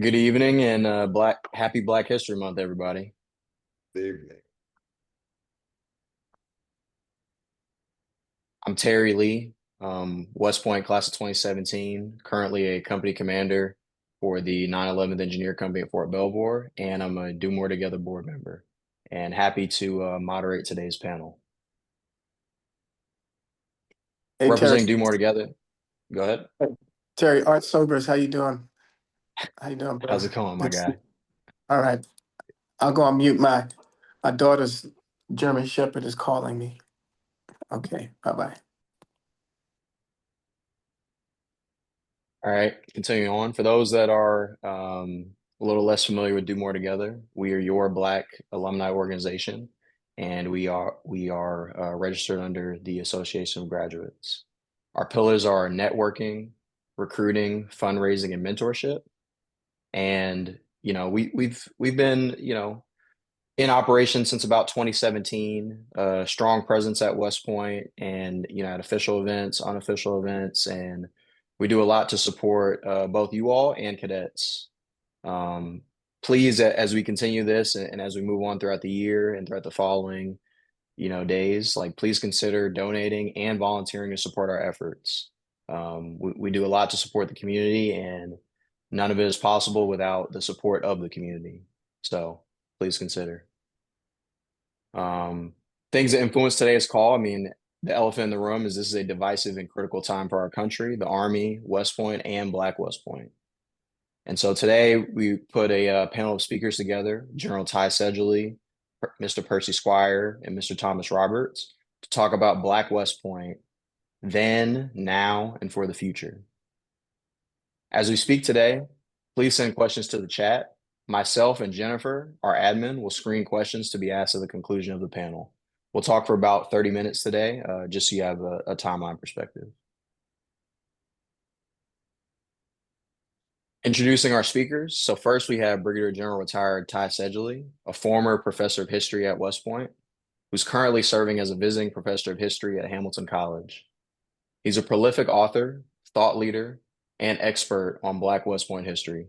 Good evening and happy Black History Month, everybody. Evening. I'm Terry Lee, West Point class of 2017, currently a company commander for the 911th Engineer Company at Fort Belvoir, and I'm a Do More Together board member, and happy to moderate today's panel. Hey Terry, Representing Do More Together, go ahead. Terry, Art Sobers, how you doing? How you doing, How's brother? it going, my Good. guy? All right, I'll go on mute. My daughter's German Shepherd is calling me. Okay, bye bye. All right, continuing on. For those that are a little less familiar with Do More Together, we are your Black alumni organization, and we are registered under the Association of Graduates. Our pillars are networking, recruiting, fundraising, and mentorship. And we've been in operation since about 2017. Strong presence at West Point, and at official events, unofficial events, and we do a lot to support both you all and cadets. Um, Please, as we continue this and as we move on throughout the year and throughout the following, days, like please consider donating and volunteering to support our efforts. We do a lot to support the community, and none of it is possible without the support of the community. So please consider. Um, Things that influence today's call. I mean, the elephant in the room is this is a divisive and critical time for our country, the Army, West Point, and Black West Point. And so today we put a panel of speakers together, General Ty Sedgley, Mr. Percy Squire, and Mr. Thomas Roberts, to talk about Black West Point then, now, and for the future. As we speak today, please send questions to the chat. Myself and Jennifer, our admin, will screen questions to be asked at the conclusion of the panel. We'll talk for about 30 minutes today, just so you have a timeline perspective. Introducing our speakers. So first we have Brigadier General retired Ty Sedgley, a former professor of history at West Point, who's currently serving as a visiting professor of history at Hamilton College. He's a prolific author, thought leader, and expert on Black West Point history.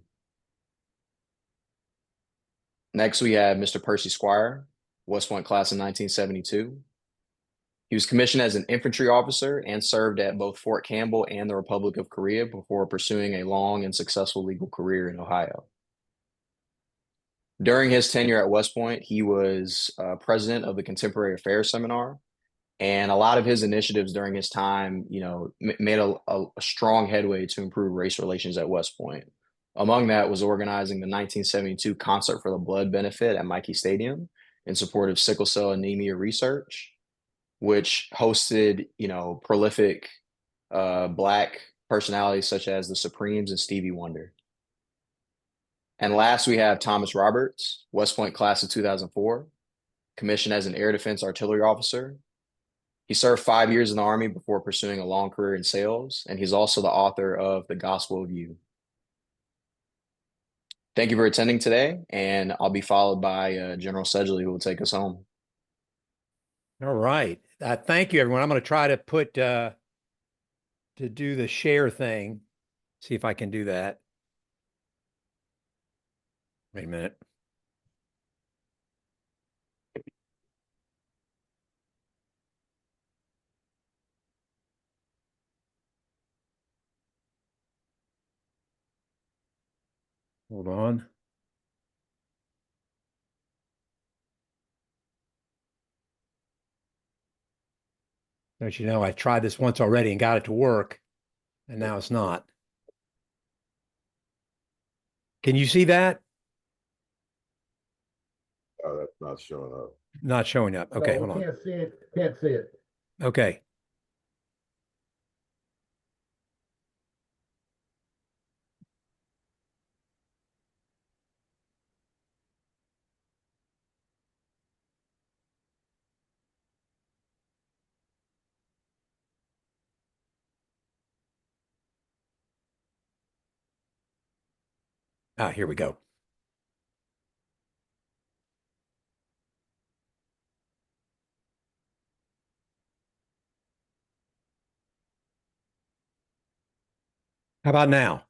Next, we have Mr. Percy Squire, West Point class in 1972. He was commissioned as an infantry officer and served at both Fort Campbell and the Republic of Korea before pursuing a long and successful legal career in Ohio. During his tenure at West Point, he was president of the Contemporary Affairs Seminar, and a lot of his initiatives during his time, made a strong headway to improve race relations at West Point. Among that was organizing the 1972 Concert for the Blood benefit at Mikey Stadium in support of sickle cell anemia research, which hosted, prolific Black personalities such as the Supremes and Stevie Wonder. And last, we have Thomas Roberts, West Point class of 2004, commissioned as an air defense artillery officer. He served 5 years in the Army before pursuing a long career in sales, and he's also the author of The Gospel of You. Thank you for attending today, and I'll be followed by General Sedgley, who will take us home. All right. Thank you, everyone. I'm going to try to to do the share thing. See if I can do that. Wait a minute. Hold on. Don't you know, I tried this once already and got it to work, and now it's not. Can you see that? Oh, that's not showing up. Not showing up. Okay, hold on. Can't see it. Can't see it. Okay. Here we go. How about now?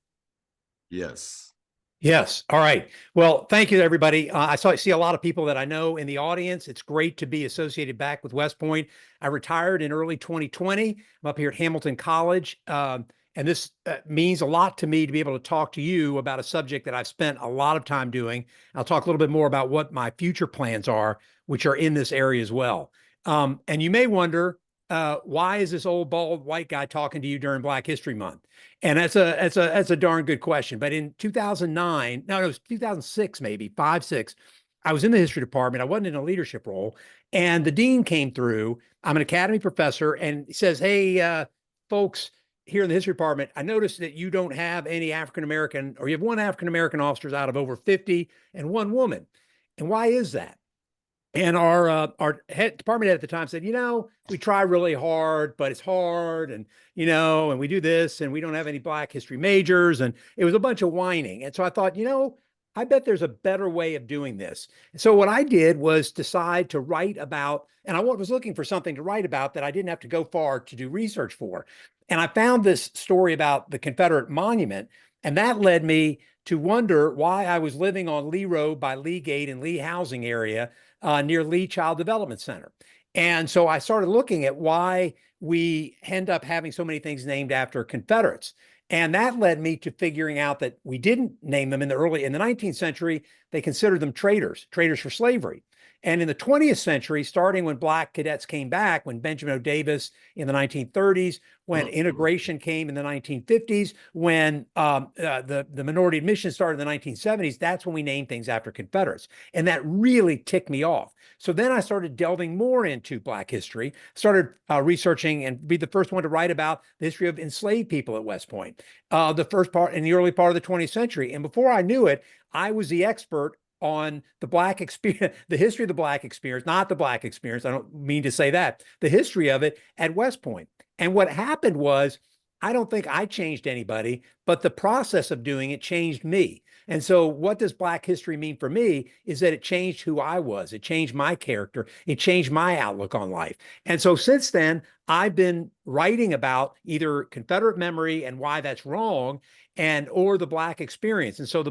Yes. Yes. All right. Well, thank you, everybody. See a lot of people that I know in the audience. It's great to be associated back with West Point. I retired in early 2020. I'm up here at Hamilton College. And this means a lot to me to be able to talk to you about a subject that I've spent a lot of time doing. I'll talk a little bit more about what my future plans are, which are in this area as well. And you may wonder, why is this old bald white guy talking to you during Black History Month? And that's a darn good question. But in 2009, no, it was 2006, maybe 5, 6. I was in the history department. I wasn't in a leadership role, and the dean came through. I'm an academy professor, and he says, "Hey, folks, here in the history department, I noticed that you don't have any African American, or you have one African American officers out of over 50, and one woman. And why is that?" And our head department head at the time said, we try really hard, but it's hard, and and we do this, and we don't have any Black history majors, and it was a bunch of whining. And so I thought, I bet there's a better way of doing this. And so what I did was decide to write about, and I was looking for something to write about that I didn't have to go far to do research for. And I found this story about the Confederate monument, and that led me to wonder why I was living on Lee Road by Lee Gate in Lee housing area near Lee Child Development Center. And so I started looking at why we end up having so many things named after Confederates. And that led me to figuring out that we didn't name them in the 19th century, they considered them traitors for slavery. And in the 20th century, starting when Black cadets came back, when Benjamin O. Davis in the 1930s, when integration came in the 1950s, when the minority admission started in the 1970s, that's when we named things after Confederates. And that really ticked me off. So then I started delving more into Black history, started researching and be the first one to write about the history of enslaved people at West Point, the first part in the early part of the 20th century. And before I knew it, I was the expert on the Black experience, the history of the Black experience, not the Black experience. I don't mean to say that, the history of it at West Point. And what happened was, I don't think I changed anybody, but the process of doing it changed me. And so what does Black history mean for me is that it changed who I was. It changed my character. It changed my outlook on life. And so since then, I've been writing about either Confederate memory and why that's wrong, or the Black experience. And so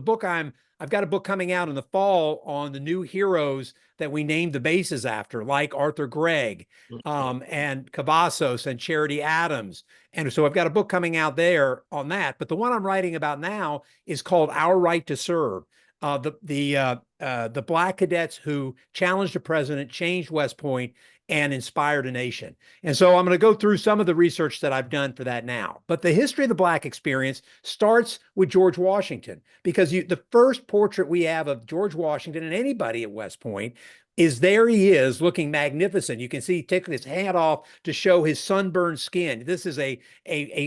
I've got a book coming out in the fall on the new heroes that we named the bases after, like Arthur Gregg, and Cavazos and Charity Adams. And so I've got a book coming out there on that. But the one I'm writing about now is called Our Right to Serve. The Black cadets who challenged the president, changed West Point, and inspired a nation. And so I'm going to go through some of the research that I've done for that now. But the history of the Black experience starts with George Washington, because the first portrait we have of George Washington and anybody at West Point is there he is looking magnificent. You can see he taking his hat off to show his sunburned skin. This is a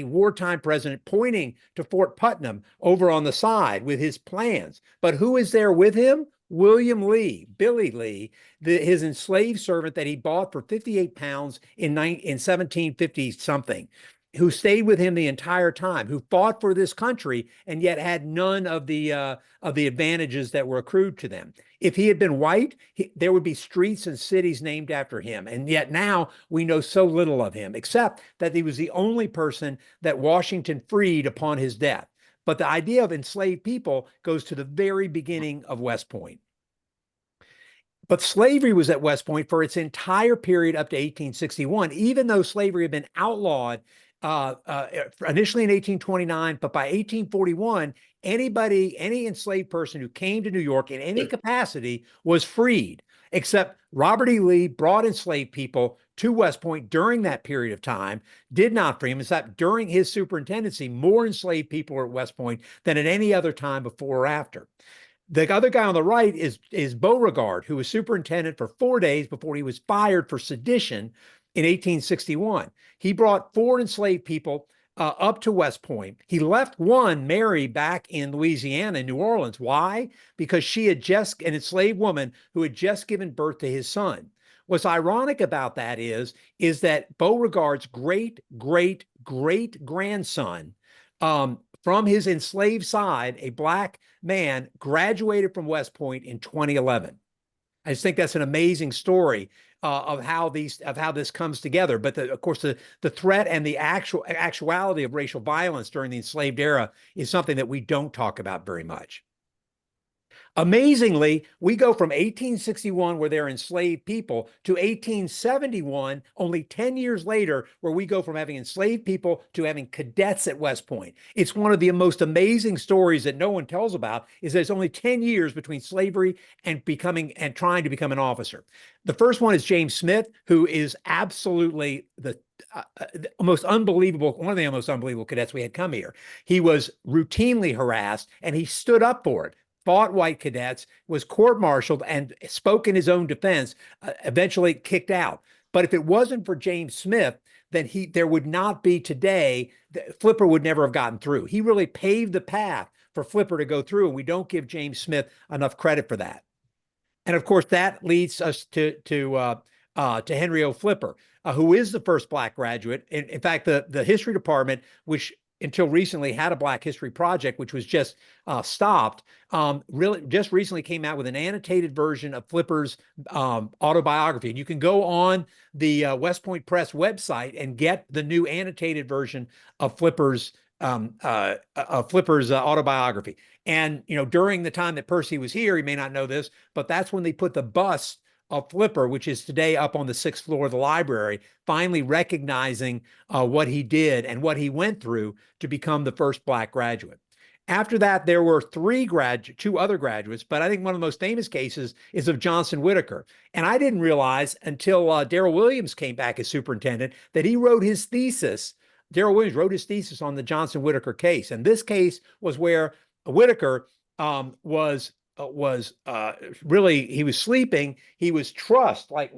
wartime president pointing to Fort Putnam over on the side with his plans. But who is there with him? William Lee, Billy Lee, his enslaved servant that he bought for 58 pounds in 1750 something, who stayed with him the entire time, who fought for this country and yet had none of the advantages that were accrued to them. If he had been white, there would be streets and cities named after him. And yet now we know so little of him, except that he was the only person that Washington freed upon his death. But the idea of enslaved people goes to the very beginning of West Point. But slavery was at West Point for its entire period up to 1861, even though slavery had been outlawed initially in 1829, but by 1841, any enslaved person who came to New York in any capacity was freed, except Robert E. Lee brought enslaved people to West Point during that period of time, did not free them. In fact, during his superintendency, more enslaved people were at West Point than at any other time before or after. The other guy on the right is Beauregard, who was superintendent for 4 days before he was fired for sedition in 1861. He brought 4 enslaved people up to West Point. He left one, Mary, back in Louisiana, in New Orleans. Why? Because she had an enslaved woman who had just given birth to his son. What's ironic about that is that Beauregard's great-great-great-grandson, from his enslaved side, a Black man, graduated from West Point in 2011. I just think that's an amazing story of how this comes together. But of course, the threat and the actuality of racial violence during the enslaved era is something that we don't talk about very much. Amazingly, we go from 1861, where they're enslaved people, to 1871, only 10 years later, where we go from having enslaved people to having cadets at West Point. It's one of the most amazing stories that no one tells about, is there's only 10 years between slavery and trying to become an officer. The first one is James Smith, who is absolutely the most unbelievable, one of the most unbelievable cadets we had come here. He was routinely harassed and he stood up for it, fought white cadets, was court-martialed, and spoke in his own defense, eventually kicked out. But if it wasn't for James Smith, then there would not be today, Flipper would never have gotten through. He really paved the path for Flipper to go through, and we don't give James Smith enough credit for that. And of course, that leads us to Henry O. Flipper, who is the first Black graduate. In fact, the history department, which until recently had a Black History Project, which was just stopped, really just recently came out with an annotated version of Flipper's autobiography. And you can go on the West Point Press website and get the new annotated version of Flipper's autobiography. And, you know, during the time that Percy was here, he may not know this, but that's when they put the bust of Flipper, which is today up on the 6th floor of the library, finally recognizing what he did and what he went through to become the first Black graduate. After that, there were two other graduates, but I think one of the most famous cases is of Johnson Whitaker. And I didn't realize until Darrell Williams came back as superintendent that he wrote his thesis. Darrell Williams wrote his thesis on the Johnson Whitaker case. And this case was where Whitaker was really, he was sleeping. He was trussed, like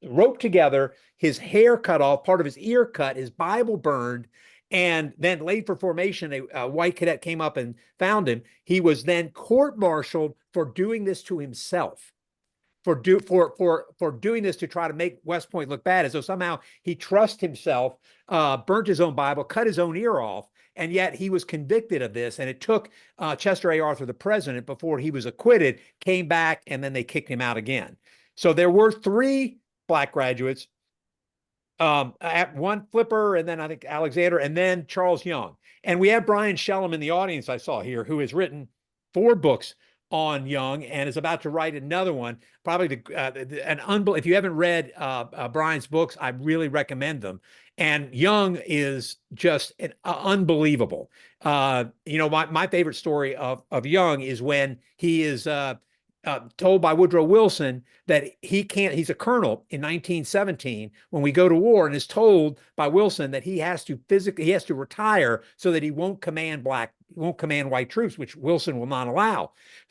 roped together, his hair cut off, part of his ear cut, his Bible burned, and then laid for formation. A white cadet came up and found him. He was then court-martialed for doing this to himself, for doing this to try to make West Point look bad, as though somehow he trussed himself, burnt his own Bible, cut his own ear off. And yet he was convicted of this, and it took Chester A. Arthur, the president, before he was acquitted, came back, and then they kicked him out again. So there were 3 Black graduates, one Flipper, and then I think Alexander, and then Charles Young. And we have Brian Shellum in the audience I saw here, who has written 4 books on Young and is about to write another one. Probably if you haven't read Brian's books, I really recommend them. And Young is just unbelievable. You know, my favorite story of Young is when he is told by Woodrow Wilson that he's a colonel in 1917 when we go to war, and is told by Wilson that he has to retire so that he won't command white troops, which Wilson will not allow.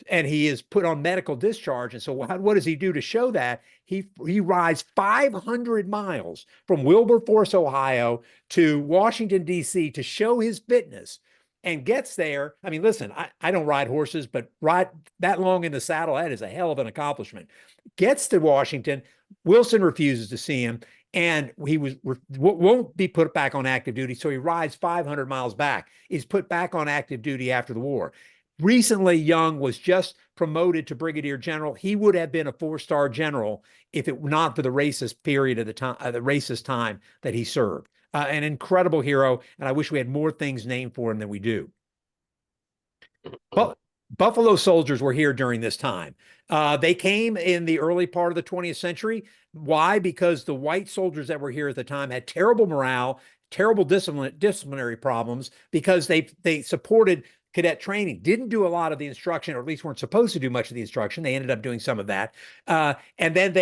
And he is put on medical discharge. And so what does he do to show that? He rides 500 miles from Wilberforce, Ohio to Washington, D.C. to show his fitness, and gets there. I mean, listen, I don't ride horses, but ride that long in the saddle, that is a hell of an accomplishment. Gets to Washington. Wilson refuses to see him, and he won't be put back on active duty. So he rides 500 miles back. He's put back on active duty after the war. Recently, Young was just promoted to brigadier general. He would have been a 4-star general if it were not for the racist period of the time, the racist time that he served. An incredible hero, and I wish we had more things named for him than we do. But Buffalo Soldiers were here during this time. They came in the early part of the 20th century. Why? Because the white soldiers that were here at the time had terrible morale, terrible disciplinary problems, because they supported cadet training, didn't do a lot of the instruction, or at least weren't supposed to do much of the instruction. They ended up doing some of that. And then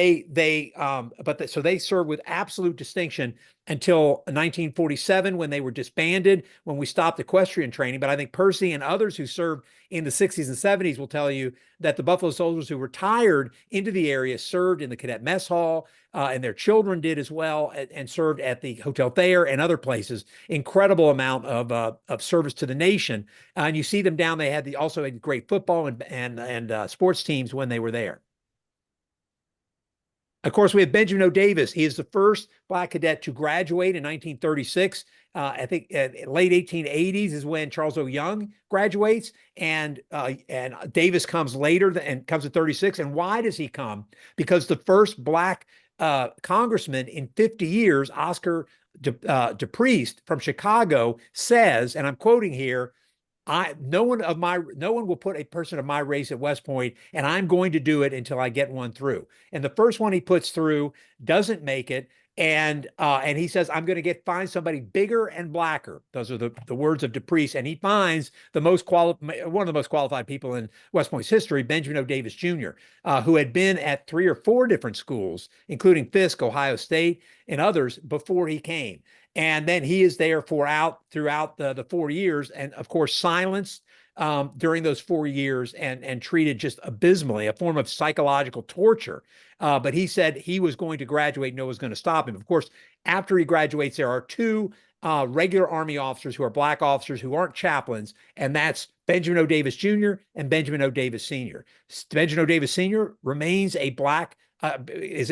so they served with absolute distinction until 1947, when they were disbanded, when we stopped equestrian training. But I think Percy and others who served in the 60s and 70s will tell you that the Buffalo Soldiers who retired into the area served in the cadet mess hall, and their children did as well, and served at the Hotel Thayer and other places. Incredible amount of service to the nation. And you see them down. They also had great football and sports teams when they were there. Of course, we have Benjamin O. Davis. He is the first Black cadet to graduate in 1936. I think late 1880s is when Charles O. Young graduates, and Davis comes later and comes at 36. And why does he come? Because the first Black congressman in 50 years, Oscar DePriest from Chicago, says, and I'm quoting here, no one will put a person of my race at West Point, and I'm going to do it until I get one through. And the first one he puts through doesn't make it. And he says, I'm going to find somebody bigger and blacker. Those are the words of DePriest. And he finds one of the most qualified people in West Point's history, Benjamin O. Davis Jr., who had been at 3 or 4 different schools, including Fisk, Ohio State, and others before he came. And then he is there throughout the 4 years, and of course silenced during those 4 years and treated just abysmally, a form of psychological torture. But he said he was going to graduate, no one was going to stop him. Of course, after he graduates, there are 2 regular Army officers who are black officers who aren't chaplains, and that's Benjamin O. Davis Jr. and Benjamin O. Davis Sr. Benjamin O. Davis Sr. remains a black,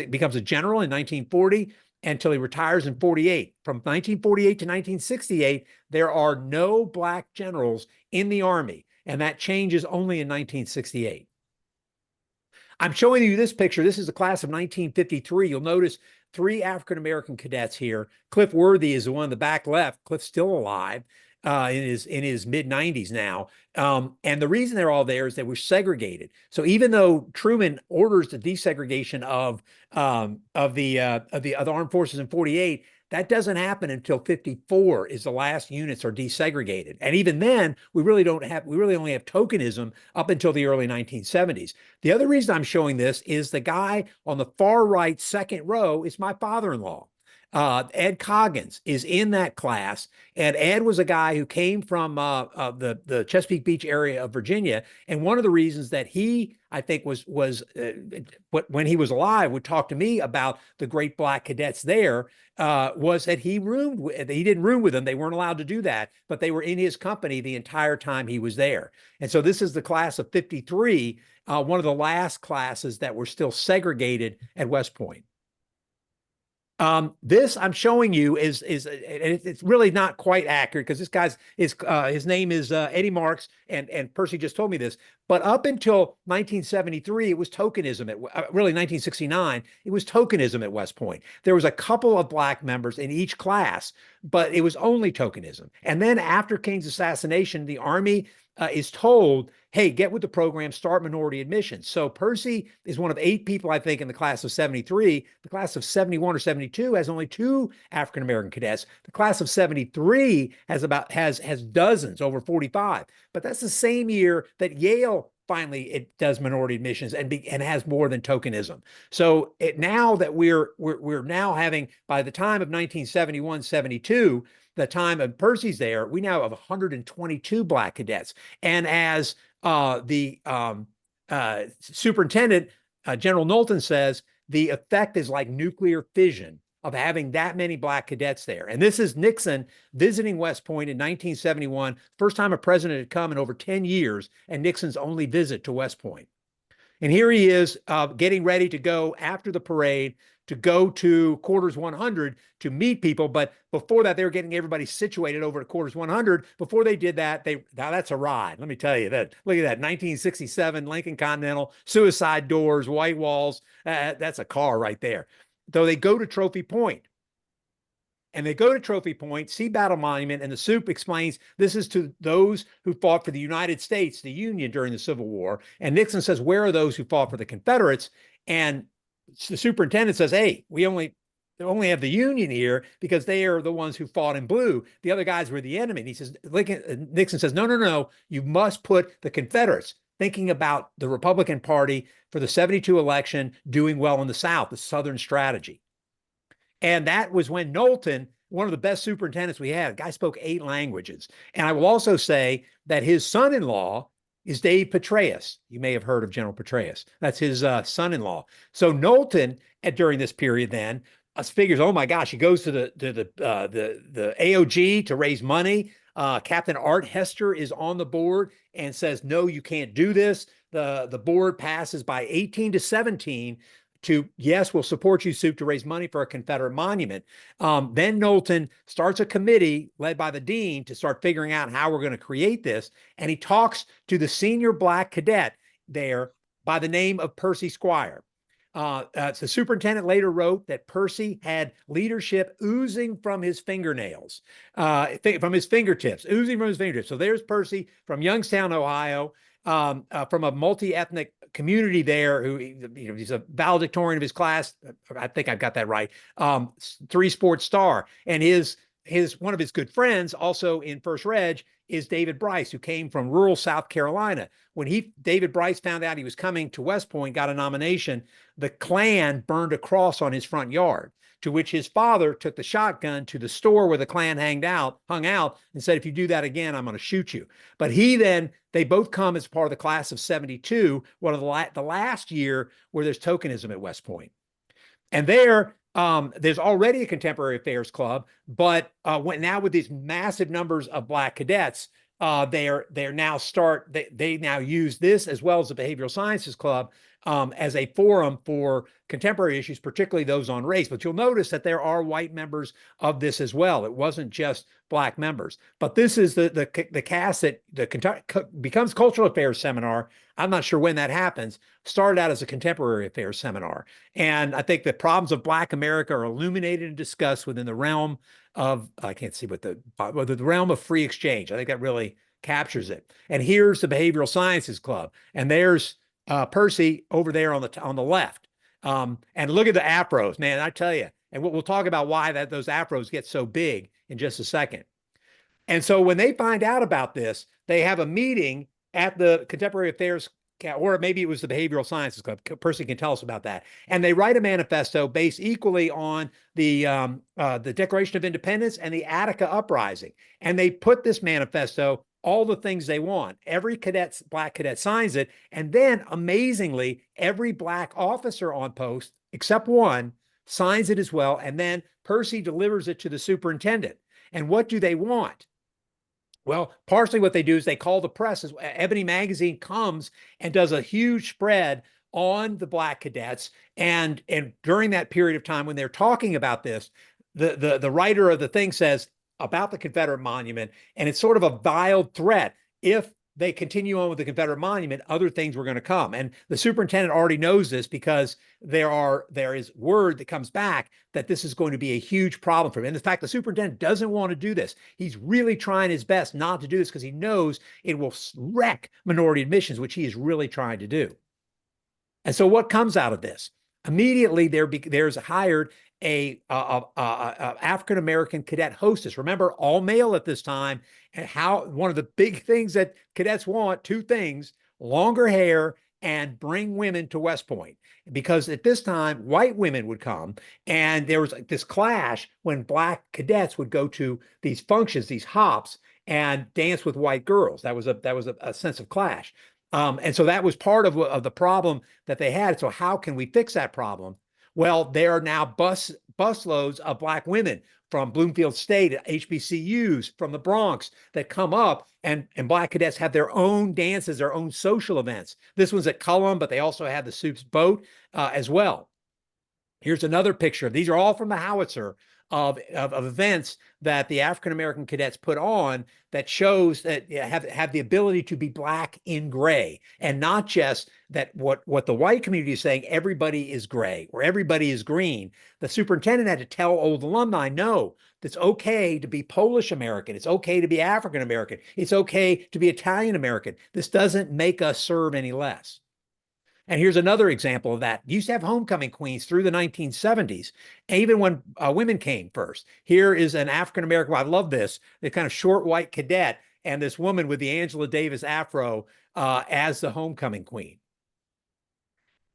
becomes a general in 1940 until he retires in 48. From 1948 to 1968, there are no black generals in the Army, and that changes only in 1968. I'm showing you this picture. This is the class of 1953. You'll notice 3 African-American cadets here. Cliff Worthy is the one in the back left. Cliff's still alive in his mid-90s now. And the reason they're all there is that we're segregated. So even though Truman orders the desegregation of the armed forces in 48, that doesn't happen until 54 is the last units are desegregated. And even then, we really only have tokenism up until the early 1970s. The other reason I'm showing this is the guy on the far right second row is my father-in-law. Ed Coggins is in that class, and Ed was a guy who came from the Chesapeake Beach area of Virginia. And one of the reasons that he, I think, was when he was alive, would talk to me about the great black cadets there, was that he didn't room with them. They weren't allowed to do that, but they were in his company the entire time he was there. And so this is the class of 53, one of the last classes that were still segregated at West Point. This I'm showing you it's really not quite accurate because this guy's his name is Eddie Marks, and Percy just told me this. But up until 1973, it was tokenism really 1969, it was tokenism at West Point. There was a couple of black members in each class, but it was only tokenism. And then after King's assassination, the Army is told, hey, get with the program, start minority admissions. So Percy is one of 8 people, I think, in the class of 73. The class of 71 or 72 has only 2 African-American cadets. The class of 73 has dozens, over 45. But that's the same year that Yale finally it does minority admissions and has more than tokenism. So now that we're now having, by the time of 1971, 72, the time of Percy's there, we now have 122 black cadets. And as the superintendent, General Knowlton, says, the effect is like nuclear fission of having that many black cadets there. And this is Nixon visiting West Point in 1971, first time a president had come in over 10 years, and Nixon's only visit to West Point. And here he is getting ready to go after the parade to go to quarters 100 to meet people. But before that, they were getting everybody situated over at quarters 100. Before they did that, now that's a ride. Let me tell you that. Look at that, 1967 Lincoln Continental, suicide doors, white walls. That's a car right there. Though they go to Trophy Point. And they go to Trophy Point, see Battle Monument, and the soup explains this is to those who fought for the United States, the Union, during the Civil War. And Nixon says, where are those who fought for the Confederates? And the superintendent says, hey, we only have the Union here because they are the ones who fought in blue. The other guys were the enemy. And he says, Nixon says, no, you must put the Confederates, thinking about the Republican Party for the 72 election, doing well in the South, the Southern strategy. And that was when Knowlton, one of the best superintendents we had, the guy spoke 8 languages. And I will also say that his son-in-law is Dave Petraeus. You may have heard of General Petraeus. That's his son-in-law. So Knowlton, during this period then, figures, oh my gosh, he goes to the AOG to raise money. Captain Art Hester is on the board and says, no, you can't do this. The board passes by 18-17 to, yes, we'll support you, Soup, to raise money for a Confederate monument. Then Knowlton starts a committee led by the dean to start figuring out how we're going to create this. And he talks to the senior black cadet there by the name of Percy Squire. The superintendent later wrote that Percy had leadership oozing from his fingernails, from his fingertips, oozing from his fingertips. So there's Percy from Youngstown, Ohio, from a multi-ethnic community there. Who, he's a valedictorian of his class. I think I've got that right. 3-sport star, and his one of his good friends, also in First Reg, is David Bryce, who came from rural South Carolina. When David Bryce found out he was coming to West Point, got a nomination, the Klan burned a cross on his front yard, to which his father took the shotgun to the store where the Klan hung out and said, if you do that again, I'm going to shoot you. But they both come as part of the class of 72, one of the last year where there's tokenism at West Point. And there's already a contemporary affairs club, but now with these massive numbers of Black cadets, they now use this as well as the behavioral sciences club as a forum for contemporary issues, particularly those on race. But you'll notice that there are white members of this as well. It wasn't just Black members. But this is the cast that becomes cultural affairs seminar. I'm not sure when that happens. Started out as a contemporary affairs seminar. And I think the problems of Black America are illuminated and discussed within the realm of, I can't see what the realm of free exchange. I think that really captures it. And here's the Behavioral Sciences Club. And there's Percy over there on the left. And look at the afros, man, I tell you. And we'll talk about why those afros get so big in just a second. And so when they find out about this, they have a meeting at the Contemporary Affairs, or maybe it was the Behavioral Sciences Club. Percy can tell us about that. And they write a manifesto based equally on the Declaration of Independence and the Attica Uprising. And they put this manifesto, all the things they want. Every Black cadet signs it. And then, amazingly, every Black officer on post, except one, signs it as well. And then Percy delivers it to the superintendent. And what do they want? Well, partially what they do is they call the press. Ebony Magazine comes and does a huge spread on the Black cadets. And during that period of time when they're talking about this, the writer of the thing says about the Confederate monument, and it's sort of a veiled threat. If they continue on with the Confederate monument, other things were going to come. And the superintendent already knows this because there is word that comes back that this is going to be a huge problem for him. And in fact, the superintendent doesn't want to do this. He's really trying his best not to do this because he knows it will wreck minority admissions, which he is really trying to do. And so what comes out of this? Immediately there's hired a African-American cadet hostess. Remember, all male at this time, and one of the big things that cadets want, two things: longer hair and bring women to West Point. Because at this time, white women would come, and there was this clash when Black cadets would go to these functions, these hops, and dance with white girls. That was a sense of clash. And so that was part of the problem that they had. So how can we fix that problem? Well, there are now busloads of Black women from Bloomfield State, HBCUs, from the Bronx that come up, and Black cadets have their own dances, their own social events. This one's at Cullum, but they also have the Soup's boat as well. Here's another picture. These are all from the Howitzer of events that the African-American cadets put on that shows that have the ability to be Black in gray, and not just that what the white community is saying, everybody is gray or everybody is green. The superintendent had to tell old alumni, no, it's okay to be Polish American. It's okay to be African American. It's okay to be Italian American. This doesn't make us serve any less. And here's another example of that. You used to have homecoming queens through the 1970s, even when women came first. Here is an African-American, I love this, the kind of short white cadet, and this woman with the Angela Davis afro as the homecoming queen.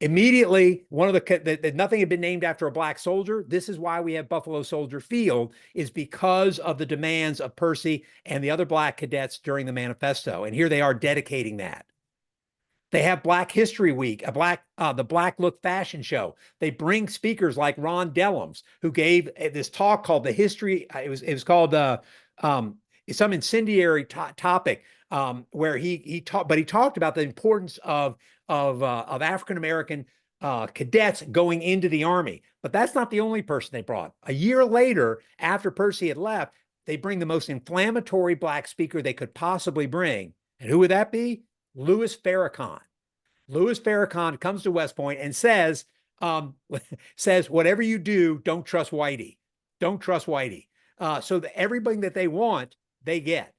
Immediately, nothing had been named after a Black soldier. This is why we have Buffalo Soldier Field, is because of the demands of Percy and the other Black cadets during the manifesto. And here they are dedicating that. They have Black History Week, the Black Look fashion show. They bring speakers like Ron Dellums, who gave this talk called "The History." It was called some incendiary topic where he talked about the importance of African American cadets going into the Army. But that's not the only person they brought. A year later, after Percy had left, they bring the most inflammatory Black speaker they could possibly bring, and who would that be? Louis Farrakhan. Louis Farrakhan comes to West Point and says, says, whatever you do, don't trust Whitey. Don't trust Whitey. So that everything that they want, they get.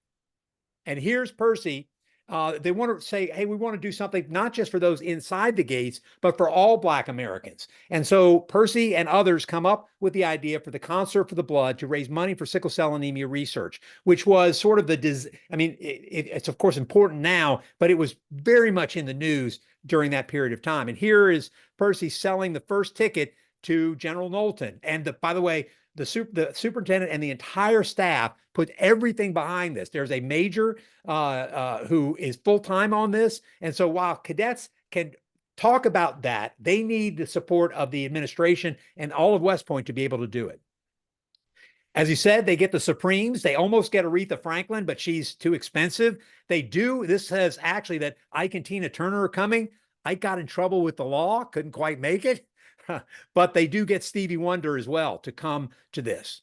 And here's Percy. They want to say, hey, we want to do something not just for those inside the gates, but for all Black Americans. And so Percy and others come up with the idea for the Concert for the Blood to raise money for sickle cell anemia research, which was sort of it's of course important now, but it was very much in the news during that period of time. And here is Percy selling the first ticket to General Knowlton. And by the way, the superintendent and the entire staff put everything behind this. There's a major who is full-time on this. And so while cadets can talk about that, they need the support of the administration and all of West Point to be able to do it. As you said, they get the Supremes. They almost get Aretha Franklin, but she's too expensive. They do. This says actually that Ike and Tina Turner are coming. Ike got in trouble with the law, couldn't quite make it. But they do get Stevie Wonder as well to come to this.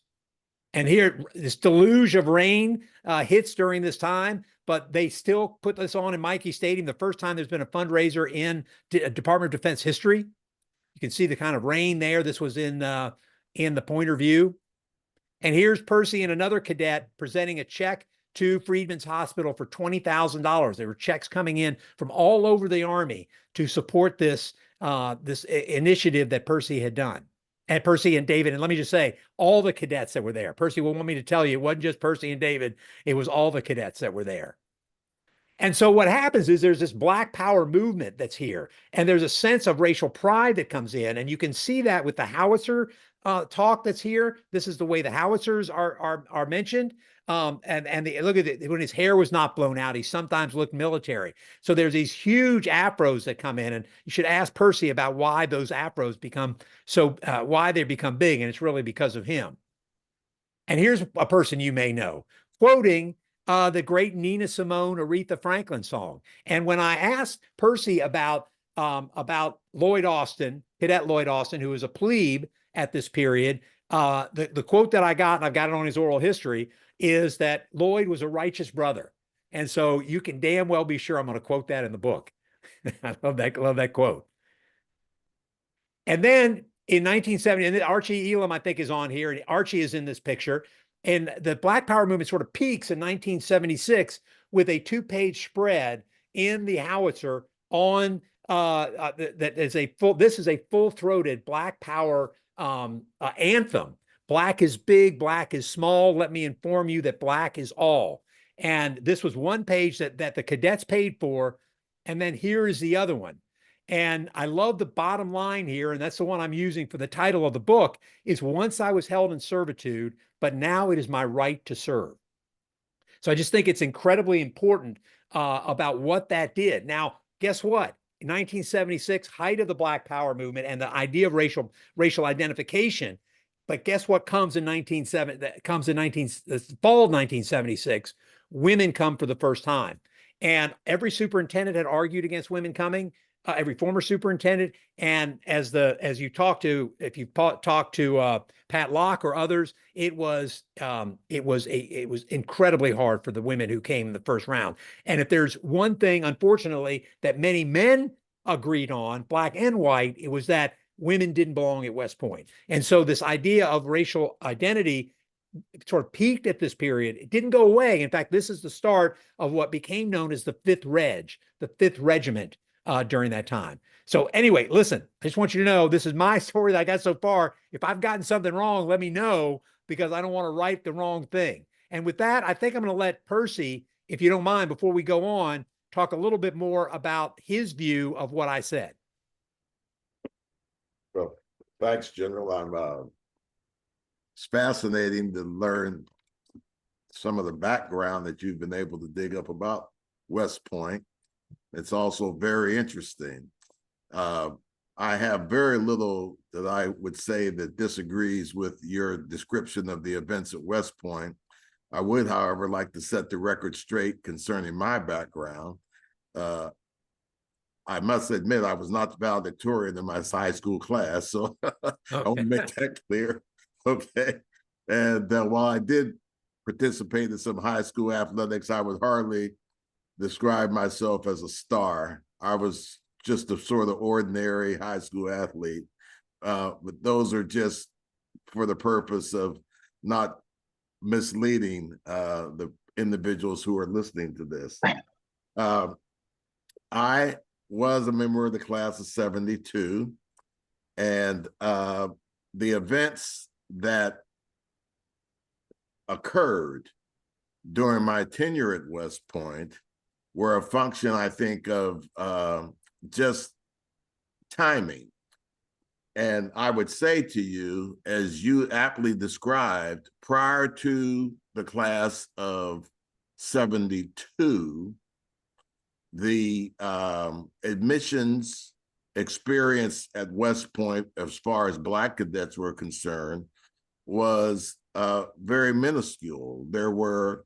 And here, this deluge of rain hits during this time, but they still put this on in Mikey Stadium, the first time there's been a fundraiser in Department of Defense history. You can see the kind of rain there. This was in the Pointer View. And here's Percy and another cadet presenting a check to Freedman's Hospital for $20,000. There were checks coming in from all over the Army to support this initiative that Percy had done. And Percy and David, and let me just say, all the cadets that were there. Percy will want me to tell you, it wasn't just Percy and David, it was all the cadets that were there. And so what happens is there's this Black Power movement that's here, and there's a sense of racial pride that comes in, and you can see that with the howitzer talk that's here. This is the way the howitzers are mentioned. Look at it, when his hair was not blown out, he sometimes looked military. So there's these huge afros that come in, and you should ask Percy about why those afros become why they become big, and it's really because of him. And here's a person you may know, quoting the great Nina Simone, Aretha Franklin song. And when I asked Percy about Lloyd Austin, Cadet Lloyd Austin, who was a plebe at this period, the quote that I got, and I've got it on his oral history, is that Lloyd was a righteous brother. And so you can damn well be sure I'm going to quote that in the book. I love that quote. And then in 1970, and Archie Elam, I think, is on here, and Archie is in this picture. And the Black Power movement sort of peaks in 1976 with a 2-page spread in the howitzer on this is a full-throated Black Power anthem. Black is big, black is small. Let me inform you that black is all. And this was one page that the cadets paid for. And then here is the other one. And I love the bottom line here, and that's the one I'm using for the title of the book, is once I was held in servitude, but now it is my right to serve. So I just think it's incredibly important about what that did. Now, guess what? In 1976, height of the Black Power movement and the idea of racial identification. But guess what comes in the fall of 1976? Women come for the first time. And every superintendent had argued against women coming, every former superintendent. And if you talk to Pat Locke or others, it was incredibly hard for the women who came in the first round. And if there's one thing, unfortunately, that many men agreed on, black and white, it was that women didn't belong at West Point. And so this idea of racial identity sort of peaked at this period. It didn't go away. In fact, this is the start of what became known as the Fifth Regiment during that time. So anyway, listen, I just want you to know, this is my story that I got so far. If I've gotten something wrong, let me know, because I don't want to write the wrong thing. And with that, I think I'm going to let Percy, if you don't mind, before we go on, talk a little bit more about his view of what I said. Well, thanks, General. It's fascinating to learn some of the background that you've been able to dig up about West Point. It's also very interesting. I have very little that I would say that disagrees with your description of the events at West Point. I would, however, like to set the record straight concerning my background. I must admit, I was not the valedictorian in my high school class, so I want to make that clear. Okay. And while I did participate in some high school athletics, I would hardly describe myself as a star. I was just a sort of ordinary high school athlete. but those are just for the purpose of not misleading the individuals who are listening to this. I was a member of the class of 72, and the events that occurred during my tenure at West Point were a function, I think, of just timing. And I would say to you, as you aptly described, prior to the class of 72, the admissions experience at West Point, as far as Black cadets were concerned, was very minuscule. There were,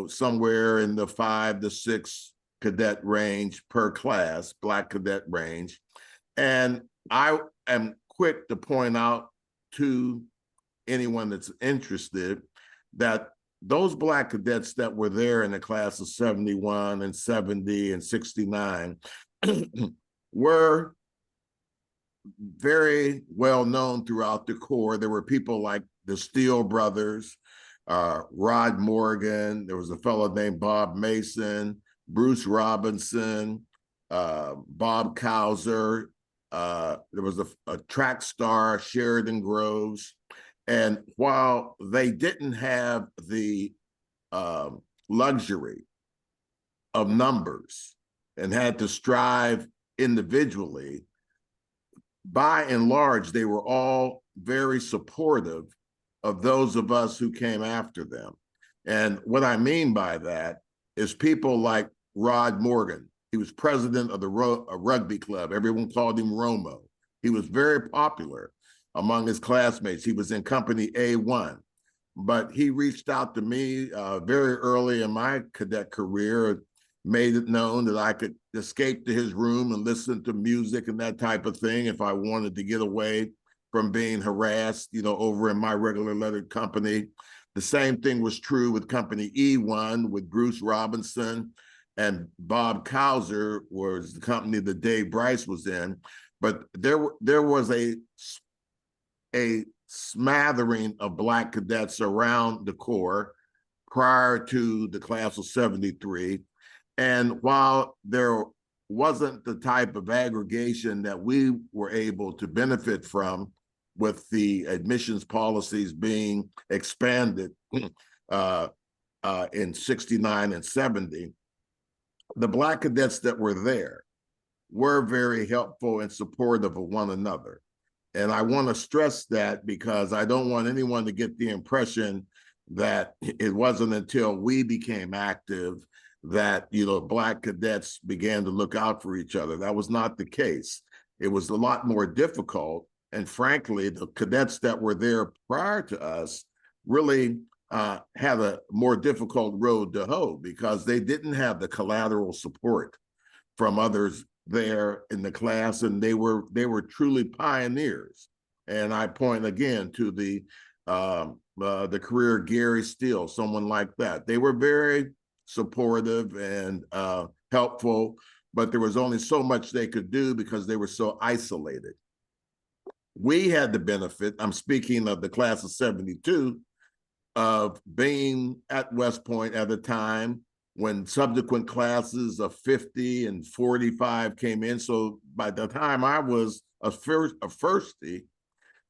somewhere in the 5 to 6 cadet range per class, Black cadet range. And I am quick to point out to anyone that's interested that those Black cadets that were there in the class of 71 and 70 and 69 were very well known throughout the Corps. There were people like the Steele brothers, Rod Morgan, there was a fellow named Bob Mason, Bruce Robinson, Bob Cowser, there was a track star, Sheridan Groves. And while they didn't have the luxury of numbers and had to strive individually, by and large, they were all very supportive of those of us who came after them. And what I mean by that is people like Rod Morgan. He was president of the rugby club. Everyone called him Romo. He was very popular among his classmates. He was in Company A1, but he reached out to me very early in my cadet career, made it known that I could escape to his room and listen to music and that type of thing if I wanted to get away from being harassed, over in my regular lettered company. The same thing was true with Company E1 with Bruce Robinson, and Bob Cowser was the company that Dave Bryce was in. But there was a smattering of Black cadets around the Corps prior to the class of 73. And while there wasn't the type of aggregation that we were able to benefit from with the admissions policies being expanded in 69 and 70, the Black cadets that were there were very helpful and supportive of one another. And I want to stress that because I don't want anyone to get the impression that it wasn't until we became active that, Black cadets began to look out for each other. That was not the case. It was a lot more difficult. And frankly, the cadets that were there prior to us really had a more difficult road to hoe because they didn't have the collateral support from others there in the class, and they were truly pioneers. And I point again to the career of Gary Steele, someone like that. They were very supportive and helpful, but there was only so much they could do because they were so isolated. We had the benefit, I'm speaking of the class of 72, of being at West Point at a time when subsequent classes of 50 and 45 came in. So by the time I was a firstie,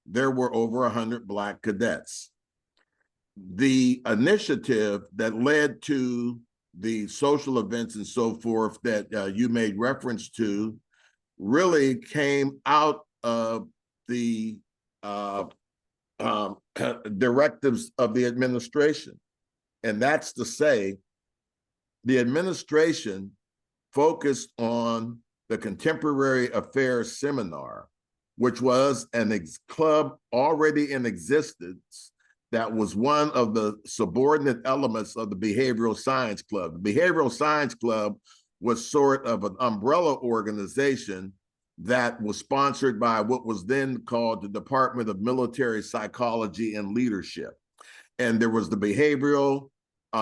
there were over 100 Black cadets. The initiative that led to the social events and so forth that you made reference to really came out of the directives of the administration. And that's to say, the administration focused on the Contemporary Affairs Seminar, which was a club already in existence that was one of the subordinate elements of the Behavioral Science Club. The Behavioral Science Club was sort of an umbrella organization that was sponsored by what was then called the Department of Military Psychology and Leadership. And there was the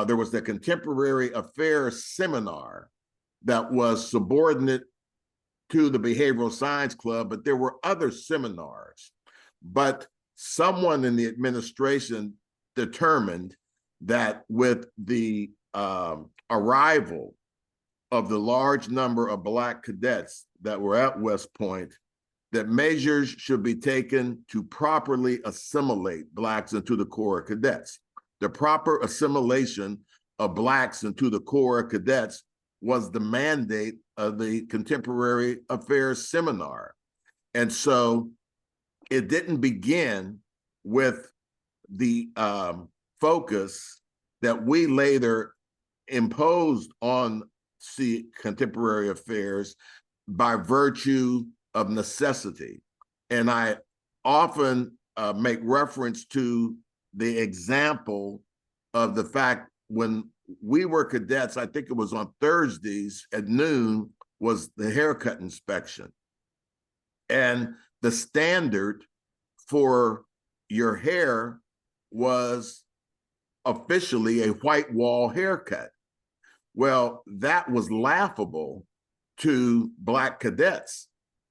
there was the Contemporary Affairs Seminar that was subordinate to the Behavioral Science Club, but there were other seminars. But someone in the administration determined that with the arrival of the large number of Black cadets that were at West Point, that measures should be taken to properly assimilate Blacks into the Corps of Cadets. The proper assimilation of Blacks into the Corps of Cadets was the mandate of the Contemporary Affairs Seminar. And so it didn't begin with the focus that we later imposed on Contemporary Affairs by virtue of necessity. And I often make reference to the example of the fact when we were cadets, I think it was on Thursdays at noon, was the haircut inspection. And the standard for your hair was officially a white wall haircut. Well, that was laughable to Black cadets.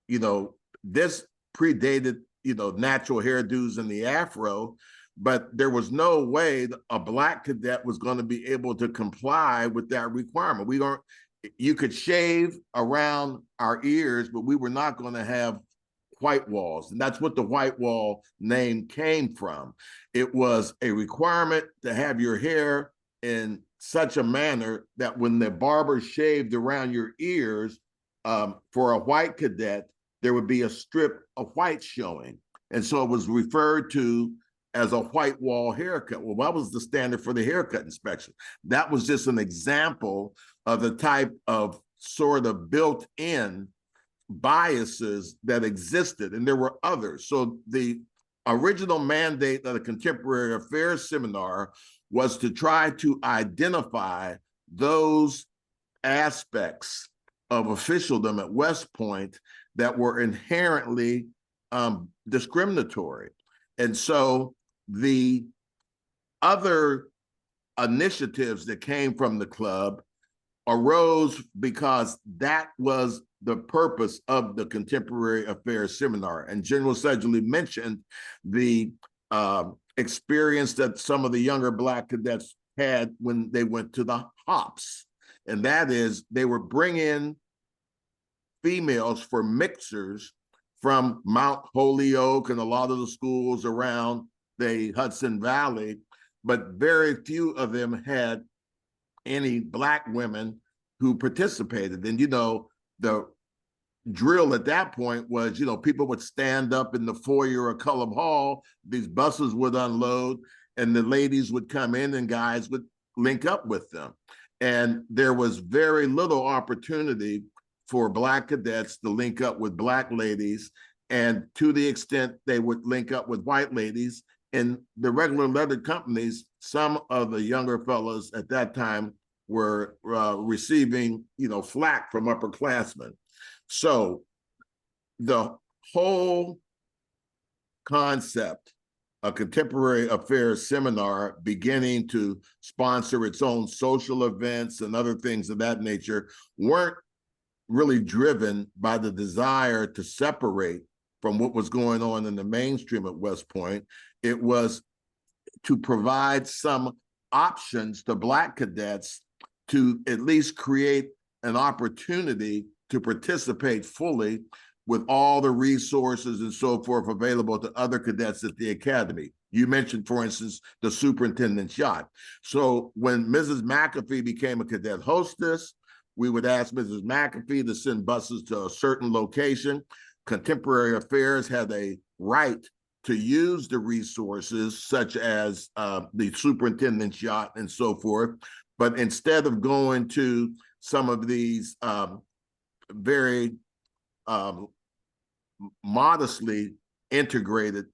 You know, this predated, you know, natural hairdos and the afro, but there was no way a Black cadet was going to be able to comply with that requirement. You could shave around our ears, but we were not going to have white walls. And that's what the white wall name came from. It was a requirement to have your hair in such a manner that when the barber shaved around your ears, for a white cadet, there would be a strip of white showing. And so it was referred to as a white wall haircut. Well, that was the standard for the haircut inspection. That was just an example of the type of sort of built-in biases that existed, and there were others. So the original mandate of the Contemporary Affairs Seminar was to try to identify those aspects of officialdom at West Point that were inherently discriminatory. And so the other initiatives that came from the club arose because that was the purpose of the Contemporary Affairs Seminar. And General Sedgley mentioned the experience that some of the younger Black cadets had when they went to the hops. And that is, they were bringing females for mixers from Mount Holyoke and a lot of the schools around the Hudson Valley, but very few of them had any Black women who participated. And, you know, the drill at that point was, you know, people would stand up in the foyer of Cullom Hall, these buses would unload, and the ladies would come in and guys would link up with them. And there was very little opportunity for Black cadets to link up with Black ladies. And to the extent they would link up with white ladies in the regular leather companies, some of the younger fellows at that time were receiving, you know, flack from upperclassmen. So the whole concept of Contemporary Affairs Seminar beginning to sponsor its own social events and other things of that nature weren't really driven by the desire to separate from what was going on in the mainstream at West Point. It was to provide some options to Black cadets to at least create an opportunity to participate fully with all the resources and so forth available to other cadets at the academy. You mentioned, for instance, the superintendent's yacht. So when Mrs. McAfee became a cadet hostess, we would ask Mrs. McAfee to send buses to a certain location. Contemporary Affairs had a right to use the resources such as the superintendent's yacht and so forth. But instead of going to some of these very modestly integrated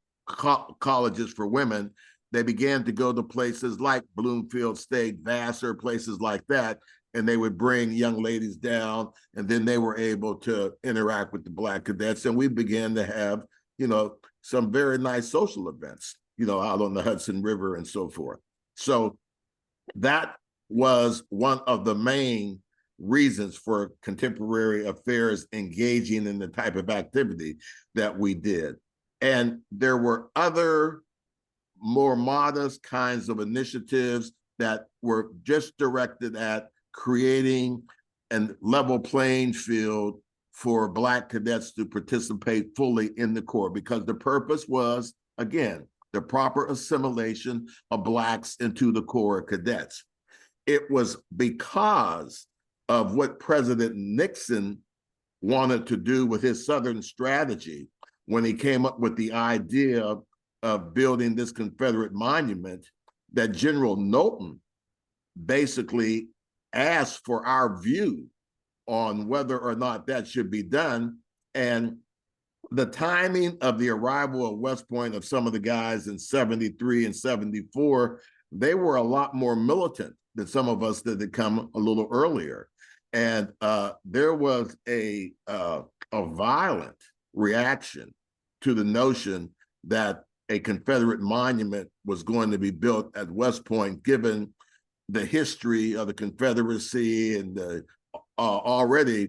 colleges for women, they began to go to places like Bloomfield State, Vassar, places like that, and they would bring young ladies down, and then they were able to interact with the Black cadets, and we began to have, you know, some very nice social events, you know, out on the Hudson River and so forth. So that was one of the main reasons for contemporary affairs engaging in the type of activity that we did. And there were other more modest kinds of initiatives that were just directed at creating a level playing field for Black cadets to participate fully in the Corps, because the purpose was, again, the proper assimilation of Blacks into the Corps of Cadets. It was because of what President Nixon wanted to do with his Southern strategy when he came up with the idea of building this Confederate monument that General Knowlton basically asked for our view on whether or not that should be done. And the timing of the arrival of West Point of some of the guys in 73 and 74, they were a lot more militant than some of us that had come a little earlier. And there was a violent reaction to the notion that a Confederate monument was going to be built at West Point, given the history of the Confederacy and the already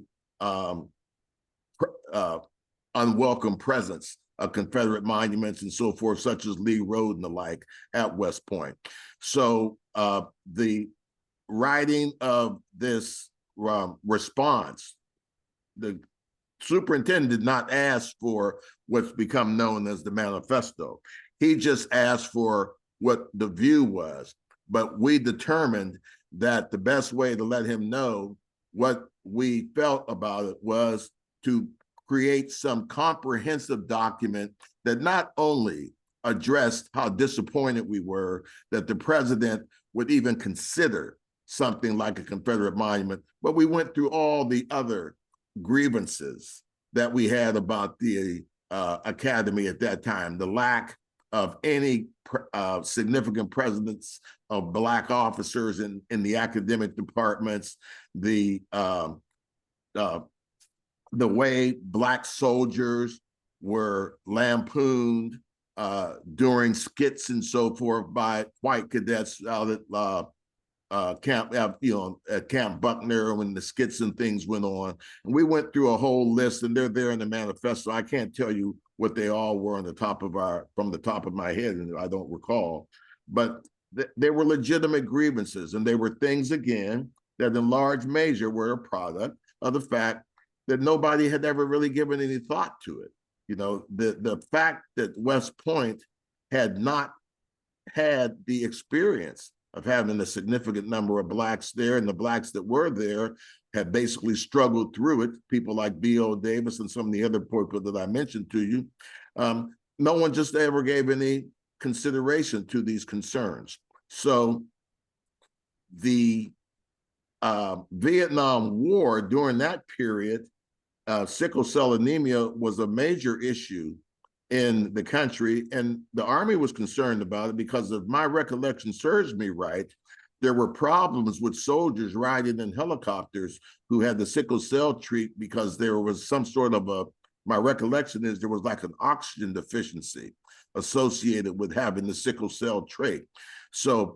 unwelcome presence of Confederate monuments and so forth, such as Lee Road and the like at West Point. So the writing of this response, the superintendent did not ask for what's become known as the manifesto. He just asked for what the view was. But we determined that the best way to let him know what we felt about it was to create some comprehensive document that not only addressed how disappointed we were that the president would even consider something like a Confederate monument, but we went through all the other grievances that we had about the academy at that time, the lack of any significant presence of Black officers in the academic departments, the way Black soldiers were lampooned during skits and so forth by white cadets out at Camp Buckner when the skits and things went on. And we went through a whole list, and they're there in the manifesto. I can't tell you what they all were from the top of my head, and I don't recall. But they were legitimate grievances, and they were things, again, that in large measure were a product of the fact that nobody had ever really given any thought to it. You know, the fact that West Point had not had the experience of having a significant number of Blacks there, and the Blacks that were there had basically struggled through it, people like B.O. Davis and some of the other people that I mentioned to you. No one just ever gave any consideration to these concerns. So the Vietnam War, during that period, sickle cell anemia was a major issue in the country, and the Army was concerned about it because, if my recollection serves me right, there were problems with soldiers riding in helicopters who had the sickle cell trait because there was some sort of my recollection is there was like an oxygen deficiency associated with having the sickle cell trait. So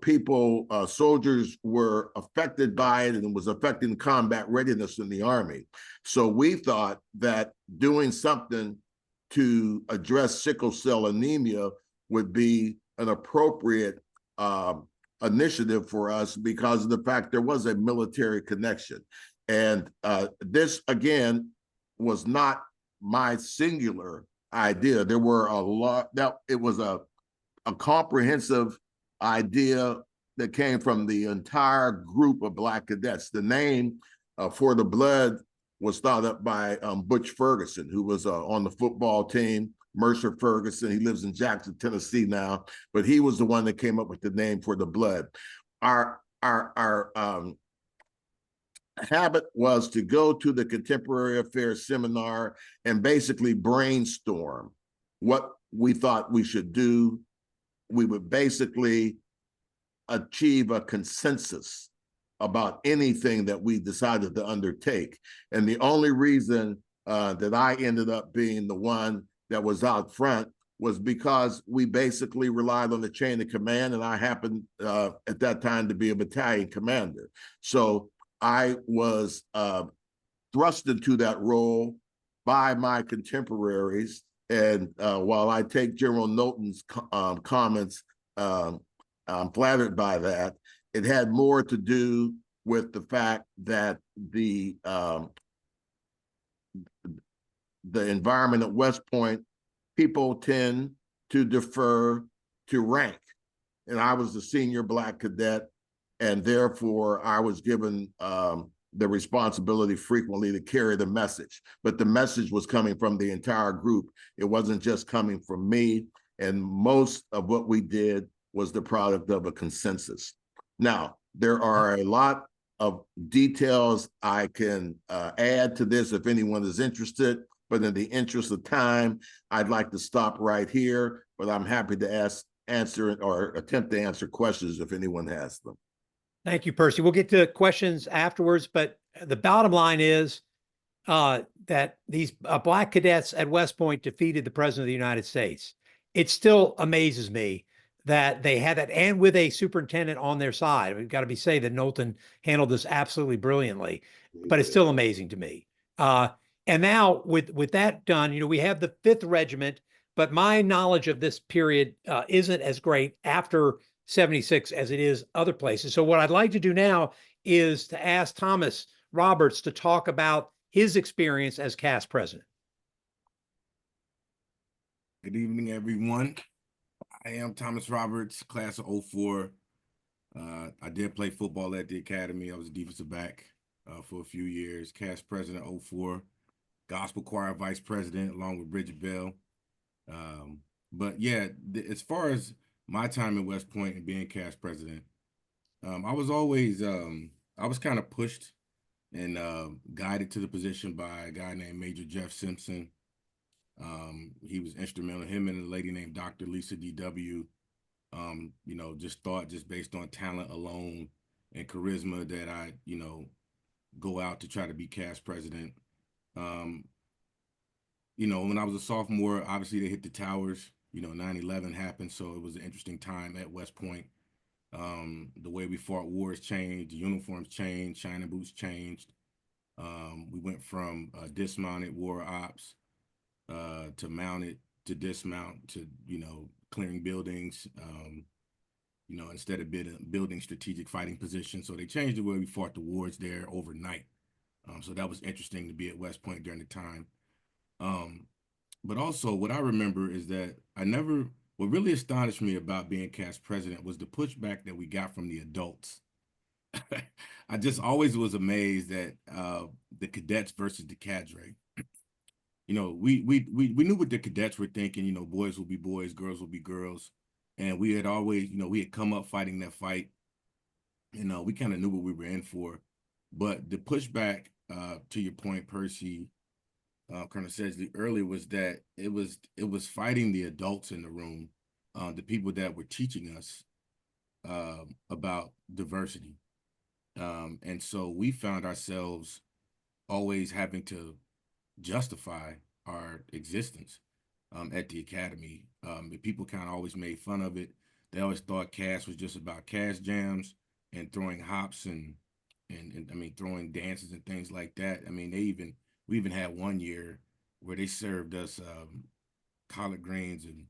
soldiers were affected by it, and it was affecting combat readiness in the Army. So we thought that doing something to address sickle cell anemia would be an appropriate initiative for us because of the fact there was a military connection. And this, again, was not my singular idea. There were a lot, it was a comprehensive idea that came from the entire group of Black cadets. The name For the Blood was thought up by Butch Ferguson, who was on the football team. Mercer Ferguson, he lives in Jackson, Tennessee now, but he was the one that came up with the name For the Blood. Our habit was to go to the Contemporary Affairs seminar and basically brainstorm what we thought we should do. We would basically achieve a consensus about anything that we decided to undertake. And the only reason that I ended up being the one that was out front was because we basically relied on the chain of command, and I happened at that time to be a battalion commander. So I was thrust into that role by my contemporaries. And while I take General Knowlton's comments, I'm flattered by that. It had more to do with the fact that the environment at West Point, people tend to defer to rank. And I was the senior Black cadet, and therefore I was given the responsibility frequently to carry the message. But the message was coming from the entire group. It wasn't just coming from me. And most of what we did was the product of a consensus. Now, there are a lot of details I can add to this if anyone is interested, but in the interest of time, I'd like to stop right here, but I'm happy to answer or attempt to answer questions if anyone has them. Thank you, Percy. We'll get to questions afterwards, but the bottom line is that these Black cadets at West Point defeated the President of the United States. It still amazes me that they had that, and with a superintendent on their side. We've got to be say that Knowlton handled this absolutely brilliantly, but it's still amazing to me. And now with that done, we have the 5th Regiment, but my knowledge of this period isn't as great after 76 as it is other places. So what I'd like to do now is to ask Thomas Roberts to talk about his experience as CAS president. Good evening, everyone. I am Thomas Roberts, class of 04. I did play football at the academy. I was a defensive back for a few years. CAS president 04, gospel choir vice president along with Bridget Bell. But yeah, as far as my time at West Point and being CAS president, I was always, I was kind of pushed and guided to the position by a guy named Major Jeff Simpson. He was instrumental, him and a lady named Dr. Lisa D.W. Just thought just based on talent alone and charisma that I, go out to try to be CAS president. When I was a sophomore, obviously they hit the towers, 9/11 happened. So it was an interesting time at West Point. The way we fought wars changed, the uniforms changed, China boots changed. We went from dismounted war ops to mounted to dismount to, clearing buildings, instead of building strategic fighting positions. So they changed the way we fought the wars there overnight. So that was interesting to be at West Point during the time. But also what I remember is that what really astonished me about being CAS president was the pushback that we got from the adults. I just always was amazed at the cadets versus the cadre. We knew what the cadets were thinking, boys will be boys, girls will be girls. And we had always, we had come up fighting that fight. We kind of knew what we were in for. But the pushback, to your point, Percy, Colonel Sedgley earlier, was that it was fighting the adults in the room, the people that were teaching us about diversity. And so we found ourselves always having to justify our existence at the academy. People kind of always made fun of it. They always thought CAS was just about CAS jams and throwing hops and throwing dances and things like that. We even had one year where they served us collard greens and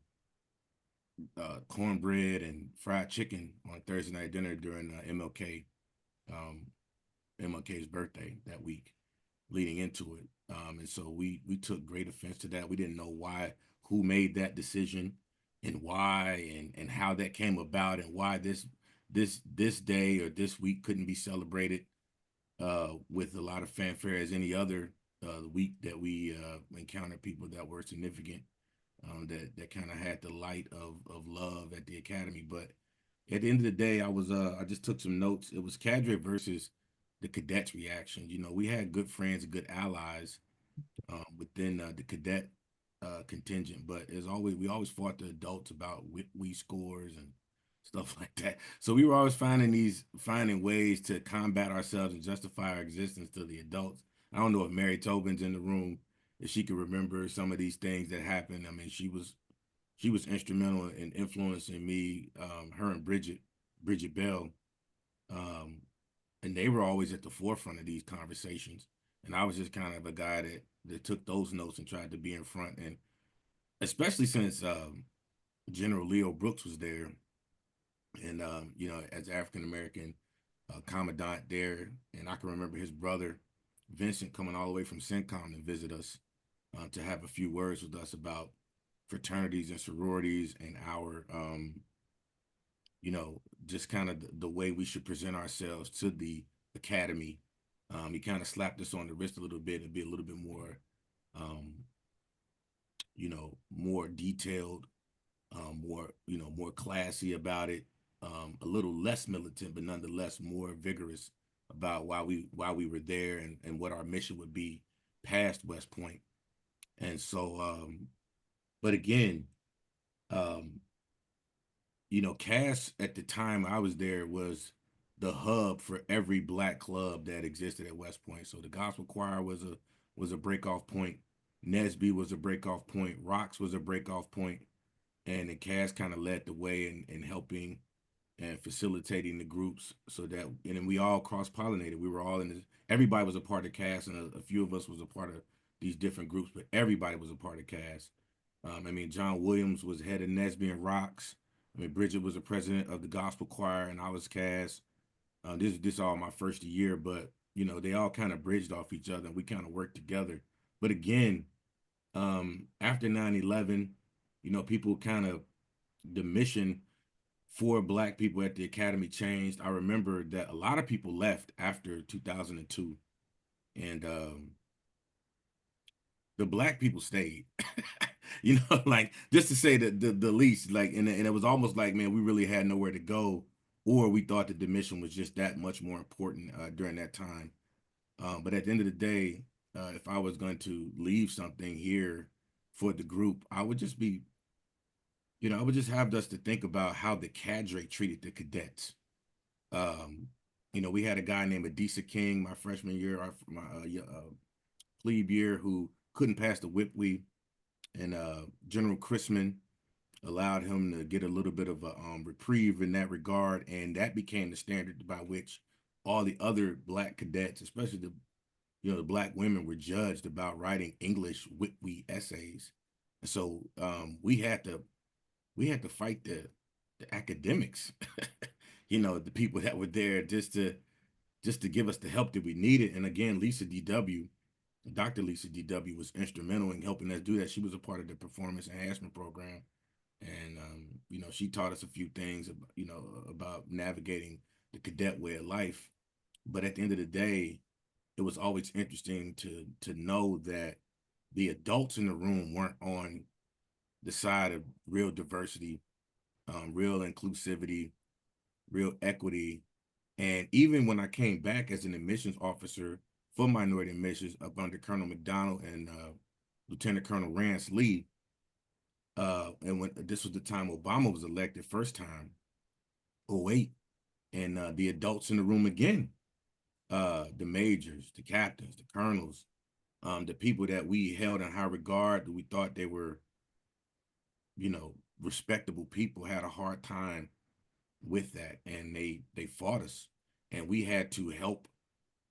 cornbread and fried chicken on Thursday night dinner during MLK's birthday that week leading into it. And so we took great offense to that. We didn't know who made that decision and why and how that came about and why this day or this week couldn't be celebrated with a lot of fanfare as any other week that we encountered people that were significant, that kind of had the light of love at the academy. But at the end of the day, I just took some notes. It was cadre versus the cadets reaction. We had good friends and good allies within the cadet contingent, but we always fought the adults about we scores and stuff like that. So we were always finding ways to combat ourselves and justify our existence to the adults. I don't know if Mary Tobin's in the room, if she can remember some of these things that happened. She was instrumental in influencing me, her and Bridget Bell, and they were always at the forefront of these conversations. And I was just kind of a guy that took those notes and tried to be in front. And especially since General Leo Brooks was there, and you know, as African American commandant there, and I can remember his brother Vincent coming all the way from CENTCOM to visit us to have a few words with us about fraternities and sororities and our you know, just kind of the way we should present ourselves to the academy. He kind of slapped us on the wrist a little bit and be a little bit more, um, you know, more detailed, more, you know, more classy about it, a little less militant, but nonetheless more vigorous about why we were there and what our mission would be past West Point. And so, but again, um, you know, Cass at the time I was there was the hub for every black club that existed at West Point. So the gospel choir was a break off point. Nesby was a break off point. Rocks was a break off point. And then Cass kind of led the way in helping and facilitating the groups so that, and then we all cross pollinated. We were all in this, everybody was a part of Cass, and a few of us was a part of these different groups, but everybody was a part of Cass. I mean, John Williams was head of Nesby and Rocks. I mean, Bridget was the president of the gospel choir, and I was Cass. This all my first year, but you know, they all kind of bridged off each other, and we kind of worked together. But again, after 9/11, you know, people kind of, the mission for black people at the academy changed. I remember that a lot of people left after 2002, and the black people stayed. You know, like, just to say the least, like, and it was almost like, man, we really had nowhere to go, or we thought that the mission was just that much more important during that time. But at the end of the day, if I was going to leave something here for the group, I would just be, you know, I would just have us to think about how the cadre treated the cadets. Um, you know, we had a guy named Adisa King my freshman year, my plebe year, who couldn't pass the whip week, and General Chrisman allowed him to get a little bit of a reprieve in that regard, and that became the standard by which all the other black cadets, especially the, you know, the black women, were judged about writing English Whitwe essays. And so we had to fight the academics, you know, the people that were there just to give us the help that we needed. And again, Lisa DW, Dr. Lisa DW, was instrumental in helping us do that. She was a part of the performance enhancement program, and you know, she taught us a few things, you know, about navigating the cadet way of life. But at the end of the day, it was always interesting to know that the adults in the room weren't on the side of real diversity, real inclusivity, real equity. And even when I came back as an admissions officer for minority admissions up under Colonel McDonald and Lieutenant Colonel Rance Lee, and when this was the time Obama was elected first time, '08, and the adults in the room again, the majors, the captains, the colonels, the people that we held in high regard, that we thought they were, you know, respectable people, had a hard time with that, and they fought us, and we had to help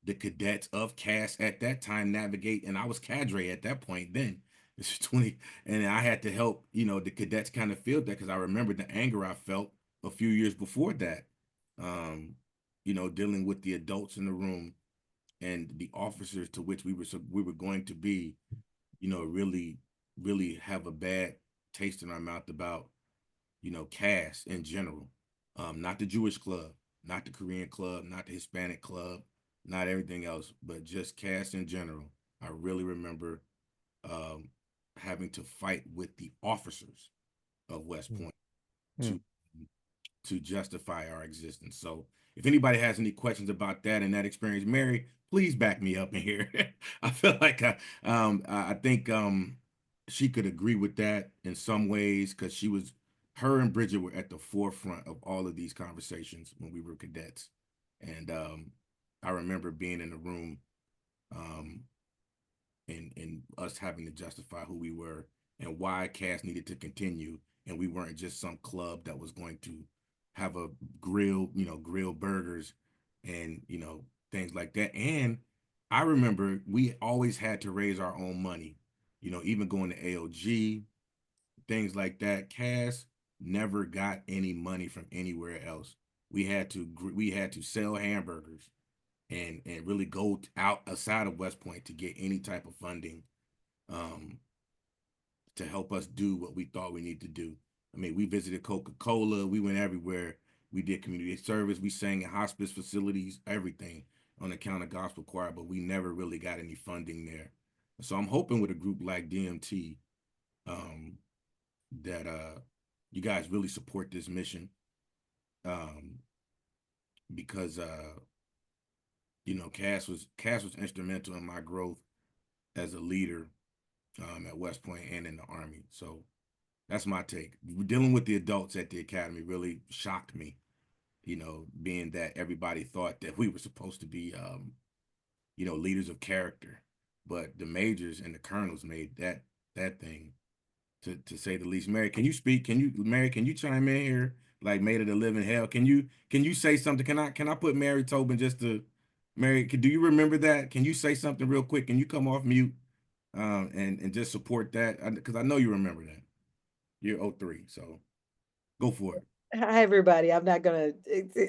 the cadets of Cass at that time navigate. And I was cadre at that point then. This is 20, and I had to help, you know, the cadets kind of feel that, because I remember the anger I felt a few years before that, um, you know, dealing with the adults in the room and the officers to which we were going to be, you know, really have a bad taste in our mouth about, you know, Cass in general, not the Jewish club, not the Korean club, not the Hispanic club, not everything else, but just Cass in general. I really remember um, having to fight with the officers of West Point to to justify our existence. So if anybody has any questions about that and that experience, Mary, please back me up in here. I feel like I think she could agree with that in some ways, because her and Bridget were at the forefront of all of these conversations when we were cadets. And I remember being in the room um, and us having to justify who we were and why Cass needed to continue, and we weren't just some club that was going to have a grill, you know, grill burgers and things like that. And I remember we always had to raise our own money, even going to AOG, things like that. Cass never got any money from anywhere else. We had to sell hamburgers and really go outside of West Point to get any type of funding, um, to help us do what we thought we need to do. I mean, we visited Coca-Cola, we went everywhere. We did community service, we sang in hospice facilities, everything on account of gospel choir, but we never really got any funding there. So I'm hoping with a group like DMT, um, that you guys really support this mission, um, because Cass was instrumental in my growth as a leader, at West Point and in the Army. So that's my take. Dealing with the adults at the academy really shocked me, being that everybody thought that we were supposed to be, leaders of character, but the majors and the colonels made that thing, to say the least. Mary, can you speak? Mary, can you chime in here? Like, made it a living hell. Can you say something? Can I put Mary Tobin just to Mary? Do you remember that? Can you say something real quick? Can you come off mute, and just support that? Because I know you remember that. You're '03, so go for it. Hi, everybody. I'm not gonna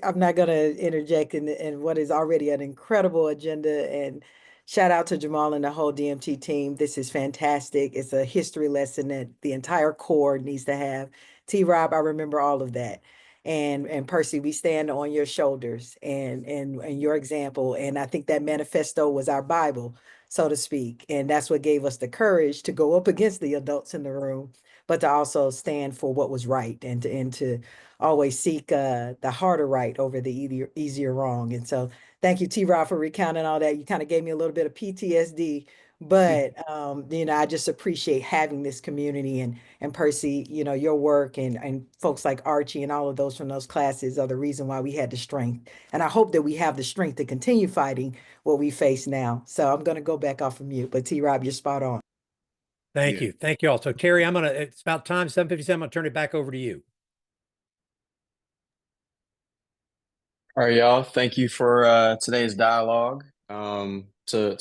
interject in what is already an incredible agenda. And shout out to Jamal and the whole DMT team. This is fantastic. It's a history lesson that the entire Corps needs to have. T. Rob, I remember all of that. And Percy, we stand on your shoulders and your example. And I think that manifesto was our Bible, so to speak. And that's what gave us the courage to go up against the adults in the room, but to also stand for what was right, and to always seek the harder right over the easier wrong. And so thank you, T-Rod, for recounting all that. You kind of gave me a little bit of PTSD, but I just appreciate having this community, and Percy, your work, and folks like Archie and all of those from those classes are the reason why we had the strength. And I hope that we have the strength to continue fighting what we face now. So I'm going to go back off of mute, but T-Rob, you're spot on. Thank Yeah. you. Thank you all. So Terry, it's about time, 7:57. I'm gonna turn it back over to you. All right, y'all. Thank you for today's dialogue. To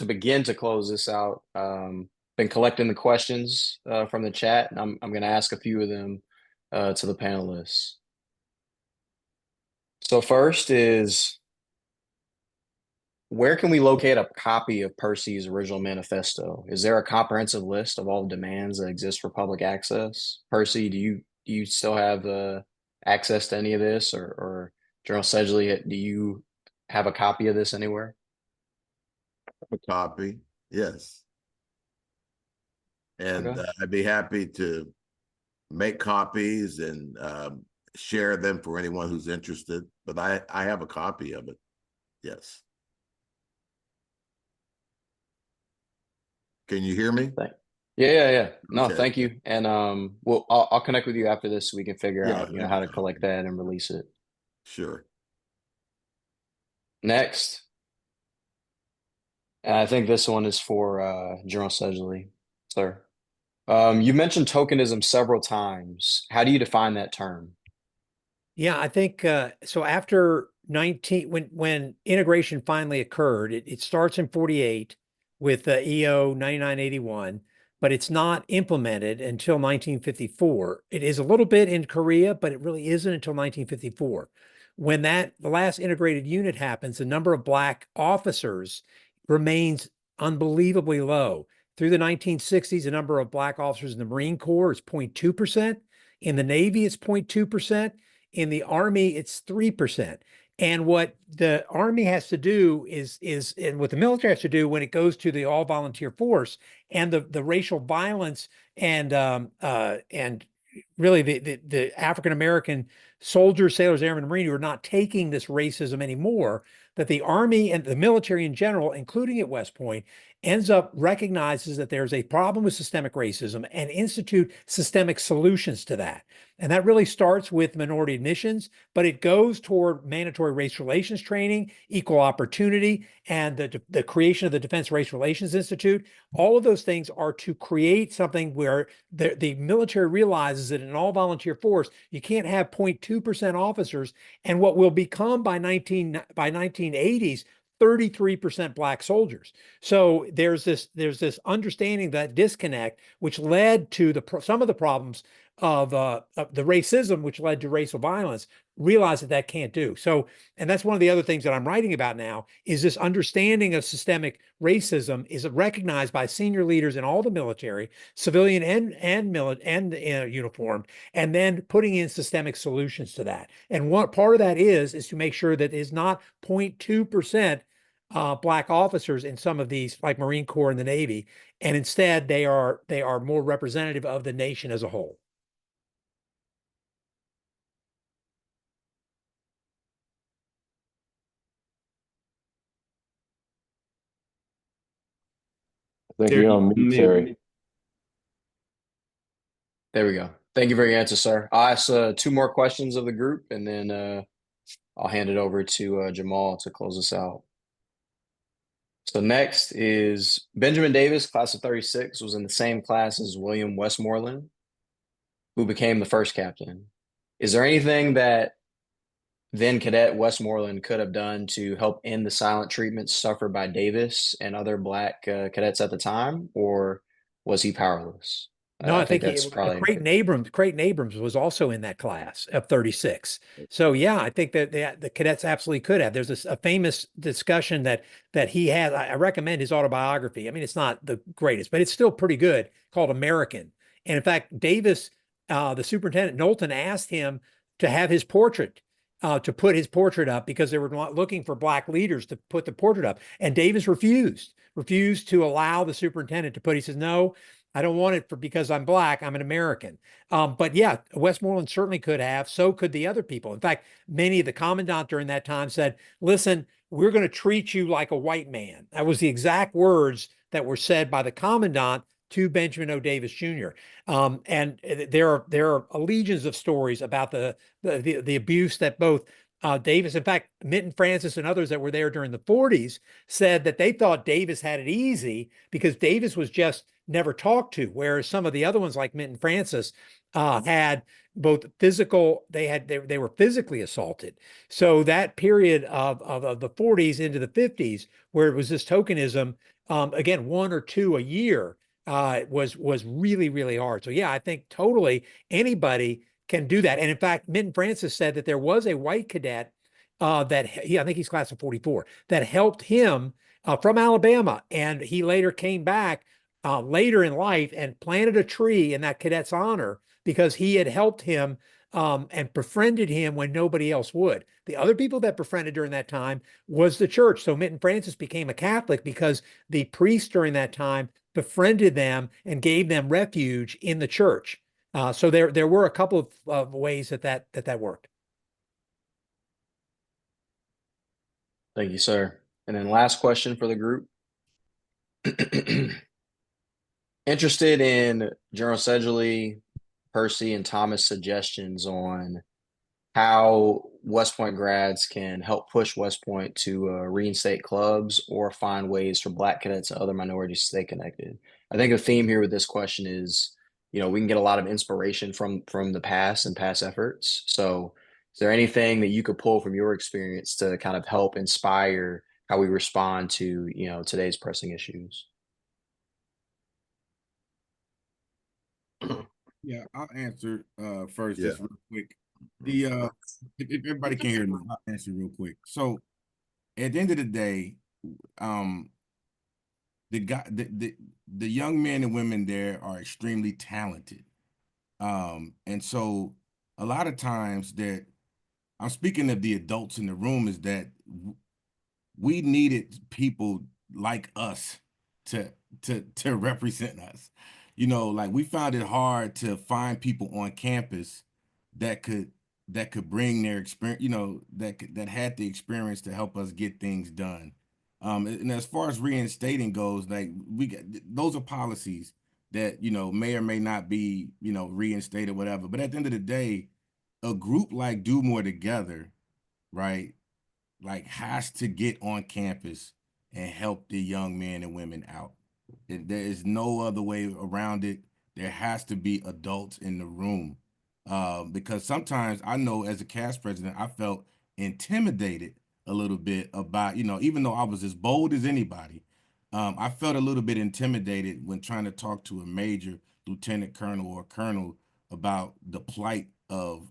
begin to close this out, been collecting the questions from the chat, and I'm going to ask a few of them to the panelists. So first is, where can we locate a copy of Percy's original manifesto? Is there a comprehensive list of all the demands that exist for public access? Percy, do you still have access to any of this, or General Sedgley, do you have a copy of this anywhere? A copy, yes. And Okay. I'd be happy to make copies and share them for anyone who's interested. But I have a copy of it. Yes. Can you hear me? Yeah. No, Okay. thank you. And I'll connect with you after this so we can figure Yeah, out, that'd how be to collect awesome. that and release it. Sure. Next, and I think this one is for General Sedgley, sir. You mentioned tokenism several times. How do you define that term? Yeah, I think so. After when integration finally occurred, it starts in 48 with EO 9981, but it's not implemented until 1954. It is a little bit in Korea, but it really isn't until 1954. When the last integrated unit happens, the number of Black officers remains unbelievably low. Through the 1960s, the number of Black officers in the Marine Corps is 0.2%. In the Navy, it's 0.2%. In the Army, it's 3%. And what the Army has to do and what the military has to do when it goes to the all volunteer force, and the racial violence and really the African American soldiers, sailors, airmen, and Marine who are not taking this racism anymore, that the Army and the military in general, including at West Point, ends up recognizes that there's a problem with systemic racism and institute systemic solutions to that. And that really starts with minority admissions, but it goes toward mandatory race relations training, equal opportunity, and the creation of the Defense Race Relations Institute. All of those things are to create something where the military realizes that in an all volunteer force, you can't have 0.2% officers and what will become by 1980s 33% black soldiers. So there's this understanding that disconnect, which led to some of the problems of the racism, which led to racial violence. Realize that that can't do so, and that's one of the other things that I'm writing about now. Is this understanding of systemic racism is recognized by senior leaders in all the military, civilian and uniformed, and then putting in systemic solutions to that. And what part of that is to make sure that is not 0.2% black officers in some of these, like Marine Corps and the Navy, and instead they are more representative of the nation as a whole. I think you're on mute, Terry. There we go. Thank you for your answer, sir. I'll ask two more questions of the group, and then I'll hand it over to Jamal to close us out. So next is Benjamin Davis, class of 36, was in the same class as William Westmoreland, who became the first captain. Is there anything that then Cadet Westmoreland could have done to help end the silent treatment suffered by Davis and other black cadets at the time, or was he powerless? No, I I think think that's probably Creighton Abrams was also in that class of 36. So yeah, I think that the cadets absolutely could have. There's a famous discussion that he has. I recommend his autobiography. I mean, it's not the greatest, but it's still pretty good, called American. And in fact, Davis, the superintendent, Knowlton, asked him to have his portrait, to put his portrait up because they were looking for black leaders to put the portrait up. And Davis refused to allow the superintendent to put. He says, no, I don't want it because I'm black. I'm an American. But yeah, Westmoreland certainly could have. So could the other people. In fact, many of the commandant during that time said, listen, we're going to treat you like a white man. That was the exact words that were said by the commandant to Benjamin O. Davis Jr. And there are legions of stories about the abuse that both Davis, in fact, Minton Francis and others that were there during the 40s said that they thought Davis had it easy because Davis was just never talked to, whereas some of the other ones like Minton Francis had both physical, they were physically assaulted. So that period of the 40s into the 50s, where it was this tokenism, again, one or two a year, was really, really hard. So yeah, I think totally anybody can do that. And in fact, Minton Francis said that there was a white cadet I think he's class of 44, that helped him from Alabama. And he later came back later in life and planted a tree in that cadet's honor because he had helped him and befriended him when nobody else would. The other people that befriended during that time was the church. So Minton Francis became a Catholic because the priest during that time befriended them and gave them refuge in the church. So there were a couple of ways that worked. Thank you, sir. And then last question for the group. Interested in General Sedgley, Percy, and Thomas' suggestions on how West Point grads can help push West Point to reinstate clubs or find ways for Black cadets and other minorities to stay connected. I think the theme here with this question is, we can get a lot of inspiration from the past and past efforts. So is there anything that you could pull from your experience to kind of help inspire how we respond to, today's pressing issues? Yeah, I'll answer first, Yeah. just real quick. If everybody can hear me, I'll answer real quick. So at the end of the day, the young men and women there are extremely talented. And so a lot of times that I'm speaking of the adults in the room is that we needed people like us to represent us. Like we found it hard to find people on campus that could bring their experience, that had the experience to help us get things done. And as far as reinstating goes, like those are policies that, may or may not be, reinstated, whatever. But at the end of the day, a group like Do More Together, right? Like has to get on campus and help the young men and women out. There is no other way around it. There has to be adults in the room. Because sometimes I know as a cast president, I felt intimidated a little bit about, even though I was as bold as anybody, I felt a little bit intimidated when trying to talk to a major, lieutenant colonel, or colonel about the plight of,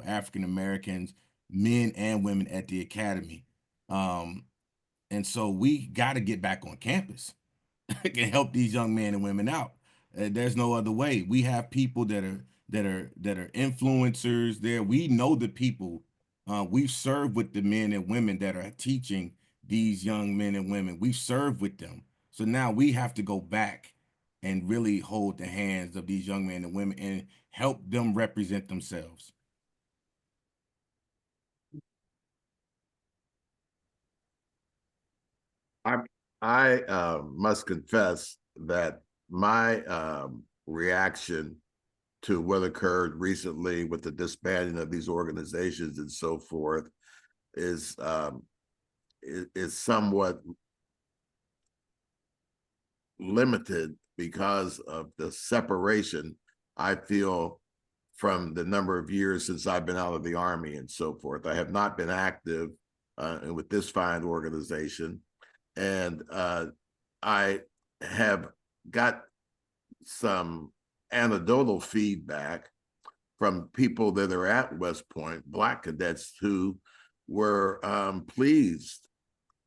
African Americans, men and women at the academy. Um, and so we got to get back on campus can help these young men and women out. There's no other way. We have people that are influencers there. We know the people. We've served with the men and women that are teaching these young men and women. We've served with them. So now we have to go back and really hold the hands of these young men and women and help them represent themselves. I must confess that my reaction to what occurred recently with the disbanding of these organizations and so forth is somewhat limited because of the separation I feel from the number of years since I've been out of the Army and so forth. I have not been active with this fine organization. And I have got some anecdotal feedback from people that are at West Point, Black cadets who were pleased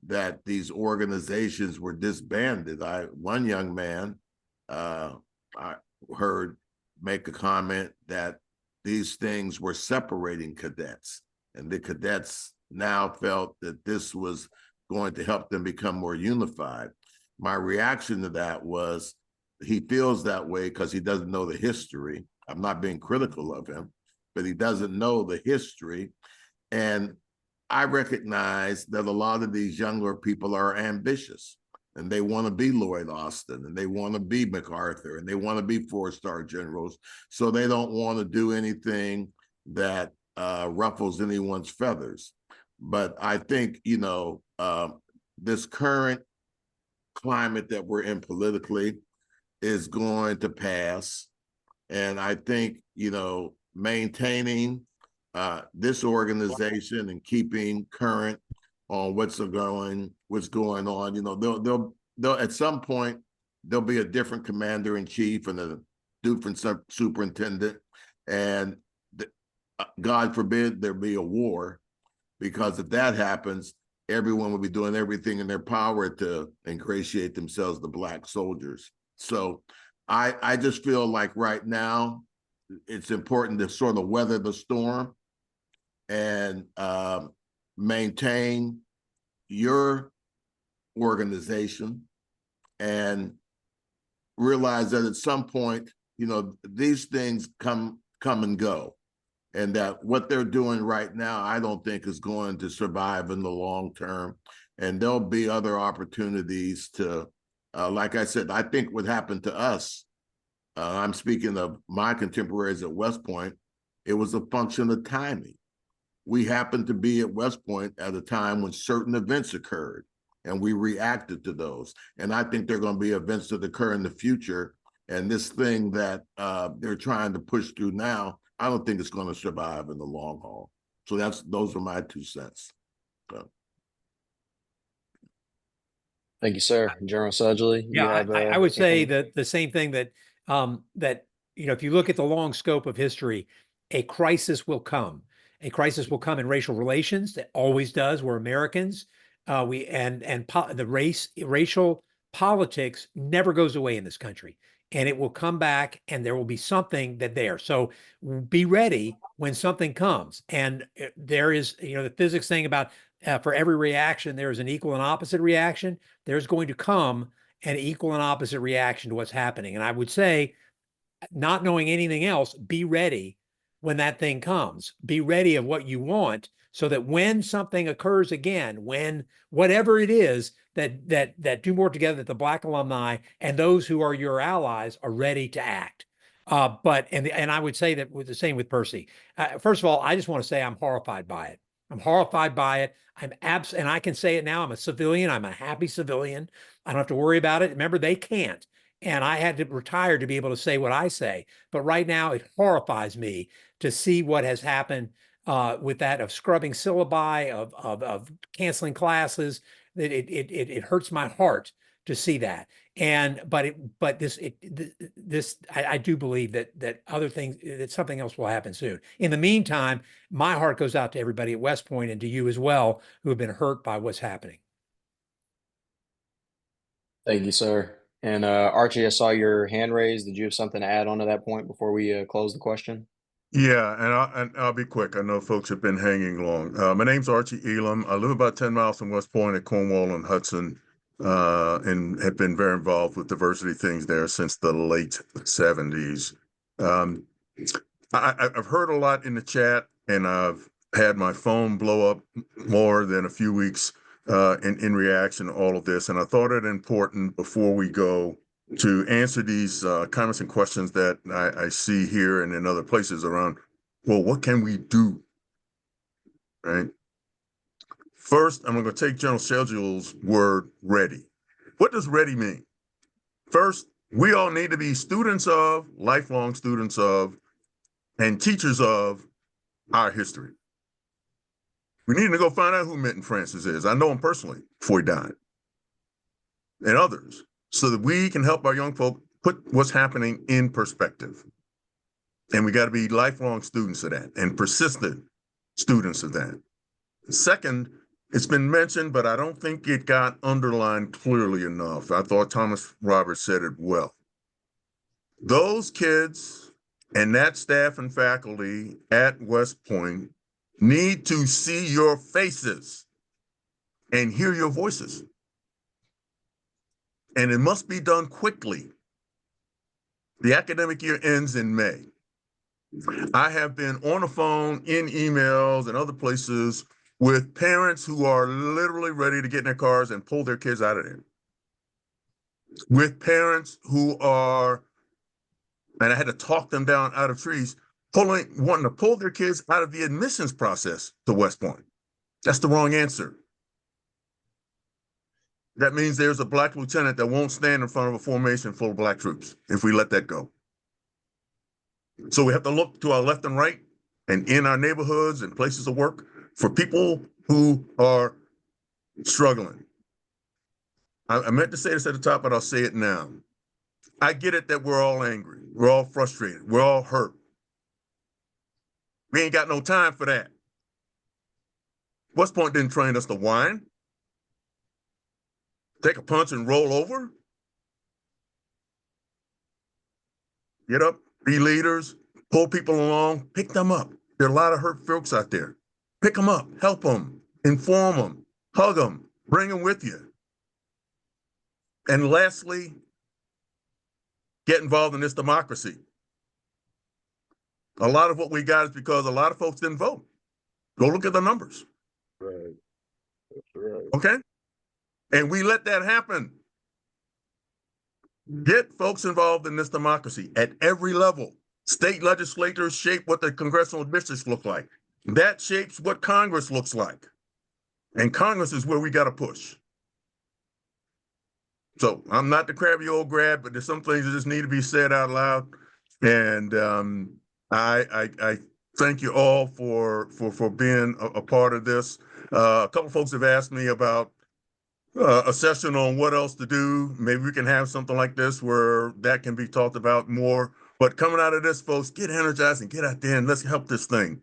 that these organizations were disbanded. One young man I heard make a comment that these things were separating cadets, and the cadets now felt that this was going to help them become more unified. My reaction to that was he feels that way because he doesn't know the history. I'm not being critical of him, but he doesn't know the history. And I recognize that a lot of these younger people are ambitious and they want to be Lloyd Austin and they want to be MacArthur and they want to be four-star generals. So they don't want to do anything that ruffles anyone's feathers. But I think, this current climate that we're in politically is going to pass. And I think, maintaining this organization and keeping current on what's going on, they'll at some point there'll be a different commander in chief and a different superintendent, and God forbid there be a war, because if that happens, everyone will be doing everything in their power to ingratiate themselves to Black soldiers. So I just feel like right now it's important to sort of weather the storm and maintain your organization and realize that at some point, these things come and go. And that what they're doing right now, I don't think is going to survive in the long term. And there'll be other opportunities to, like I said, I think what happened to us, I'm speaking of my contemporaries at West Point, it was a function of timing. We happened to be at West Point at a time when certain events occurred, and we reacted to those. And I think there are going to be events that occur in the future. And this thing that they're trying to push through now, I don't think it's going to survive in the long haul. So those are my 2 cents. So. Thank you, sir. General Sudgley, you Yeah, have I would say anything? that the same thing that if you look at the long scope of history, a crisis will come. A crisis will come in racial relations. That always does. We're Americans. The racial politics never goes away in this country, and it will come back, and there will be something that there. So be ready when something comes. And there is, the physics thing about for every reaction, there is an equal and opposite reaction. There's going to come an equal and opposite reaction to what's happening. And I would say, not knowing anything else, be ready when that thing comes. Be ready of what you want so that when something occurs again, when whatever it is, that do more together, that the Black alumni and those who are your allies are ready to act. And I would say that with the same with Percy. First of all, I just want to say I'm horrified by it. I'm horrified by it. And I can say it now. I'm a civilian. I'm a happy civilian. I don't have to worry about it. Remember, they can't. And I had to retire to be able to say what I say. But right now, it horrifies me to see what has happened with that of scrubbing syllabi, of canceling classes. That it hurts my heart to see that. I do believe that other things, that something else will happen soon. In the meantime, my heart goes out to everybody at West Point and to you as well, who have been hurt by what's happening. Thank you, sir. And Archie, I saw your hand raised. Did you have something to add on to that point before we close the question? Yeah, and I'll be quick. I know folks have been hanging long. My name's Archie Elam. I live about 10 miles from West Point at Cornwall and Hudson, and have been very involved with diversity things there since the late 70s. I've heard a lot in the chat, and I've had my phone blow up more than a few weeks in reaction to all of this. And I thought it important before we go to answer these comments and questions that I see here and in other places around, well, what can we do, right? First, I'm going to take General Schedule's word ready. What does ready mean? First, we all need to be students of, lifelong students of, and teachers of our history. We need to go find out who Minton Francis is. I know him personally before he died, and others, so that we can help our young folk put what's happening in perspective. And we got to be lifelong students of that and persistent students of that. Second, it's been mentioned, but I don't think it got underlined clearly enough. I thought Thomas Roberts said it well. Those kids and that staff and faculty at West Point need to see your faces and hear your voices. And it must be done quickly. The academic year ends in May. I have been on the phone, in emails, and other places with parents who are literally ready to get in their cars and pull their kids out of there. With parents who are, and I had to talk them down out of trees, wanting to pull their kids out of the admissions process to West Point. That's the wrong answer. That means there's a Black lieutenant that won't stand in front of a formation full of Black troops if we let that go. So we have to look to our left and right and in our neighborhoods and places of work for people who are struggling. I meant to say this at the top, but I'll say it now. I get it that we're all angry. We're all frustrated. We're all hurt. We ain't got no time for that. West Point didn't train us to whine, take a punch and roll over. Get up, be leaders, pull people along, pick them up. There are a lot of hurt folks out there. Pick them up, help them, inform them, hug them, bring them with you. And lastly, get involved in this democracy. A lot of what we got is because a lot of folks didn't vote. Go look at the numbers. Right. That's right. Okay? And we let that happen. Get folks involved in this democracy at every level. State legislators shape what the congressional districts look like. That shapes what Congress looks like. And Congress is where we got to push. So I'm not the crabby old grad, but there's some things that just need to be said out loud. And I thank you all for being a part of this. A couple folks have asked me about a session on what else to do. Maybe we can have something like this where that can be talked about more. But coming out of this, folks, get energized and get out there and let's help this thing.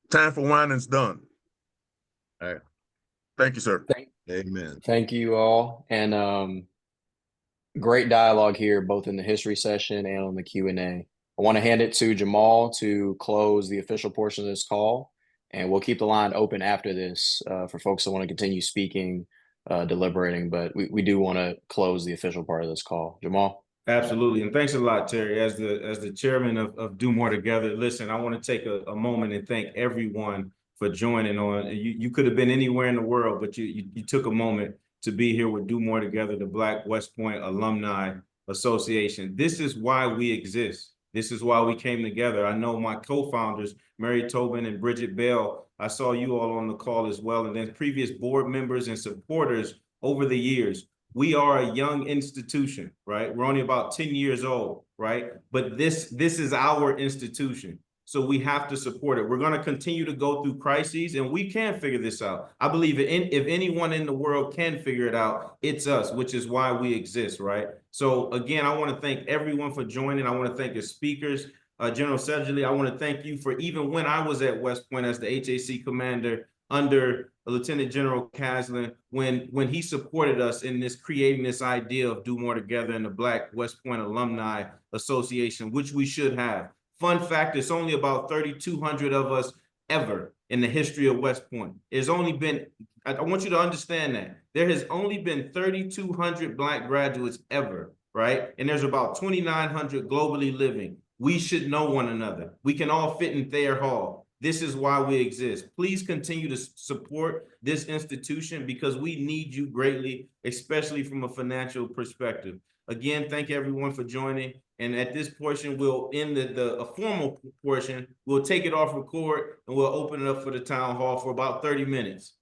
Time for whining's done. All right. Thank you, sir. Amen. Thank you all. And great dialogue here, both in the history session and on the Q&A. I want to hand it to Jamal to close the official portion of this call. And we'll keep the line open after this for folks that want to continue speaking, deliberating. But we do want to close the official part of this call. Jamal? Absolutely. And thanks a lot, Terry. As the chairman of Do More Together, listen, I want to take a moment and thank everyone for joining on. You could have been anywhere in the world, but you took a moment to be here with Do More Together, the Black West Point Alumni Association. This is why we exist. This is why we came together. I know my co-founders, Mary Tobin and Bridget Bell, I saw you all on the call as well, and then previous board members and supporters over the years. We are a young institution, right? We're only about 10 years old, right? But this is our institution. So we have to support it. We're going to continue to go through crises, and we can figure this out. I believe if anyone in the world can figure it out, it's us, which is why we exist, right? So again, I want to thank everyone for joining. I want to thank the speakers. General Sedgley, I want to thank you for, even when I was at West Point as the HAC commander under Lieutenant General Caslin, when he supported us in this, creating this idea of Do More Together in the Black West Point Alumni Association, which we should have. Fun fact, it's only about 3,200 of us ever in the history of West Point. There's only been, I want you to understand that, there has only been 3,200 Black graduates ever, right? And there's about 2,900 globally living. We should know one another. We can all fit in Thayer Hall. This is why we exist. Please continue to support this institution because we need you greatly, especially from a financial perspective. Again, thank everyone for joining. And at this portion, we'll end a formal portion. We'll take it off record and we'll open it up for the town hall for about 30 minutes.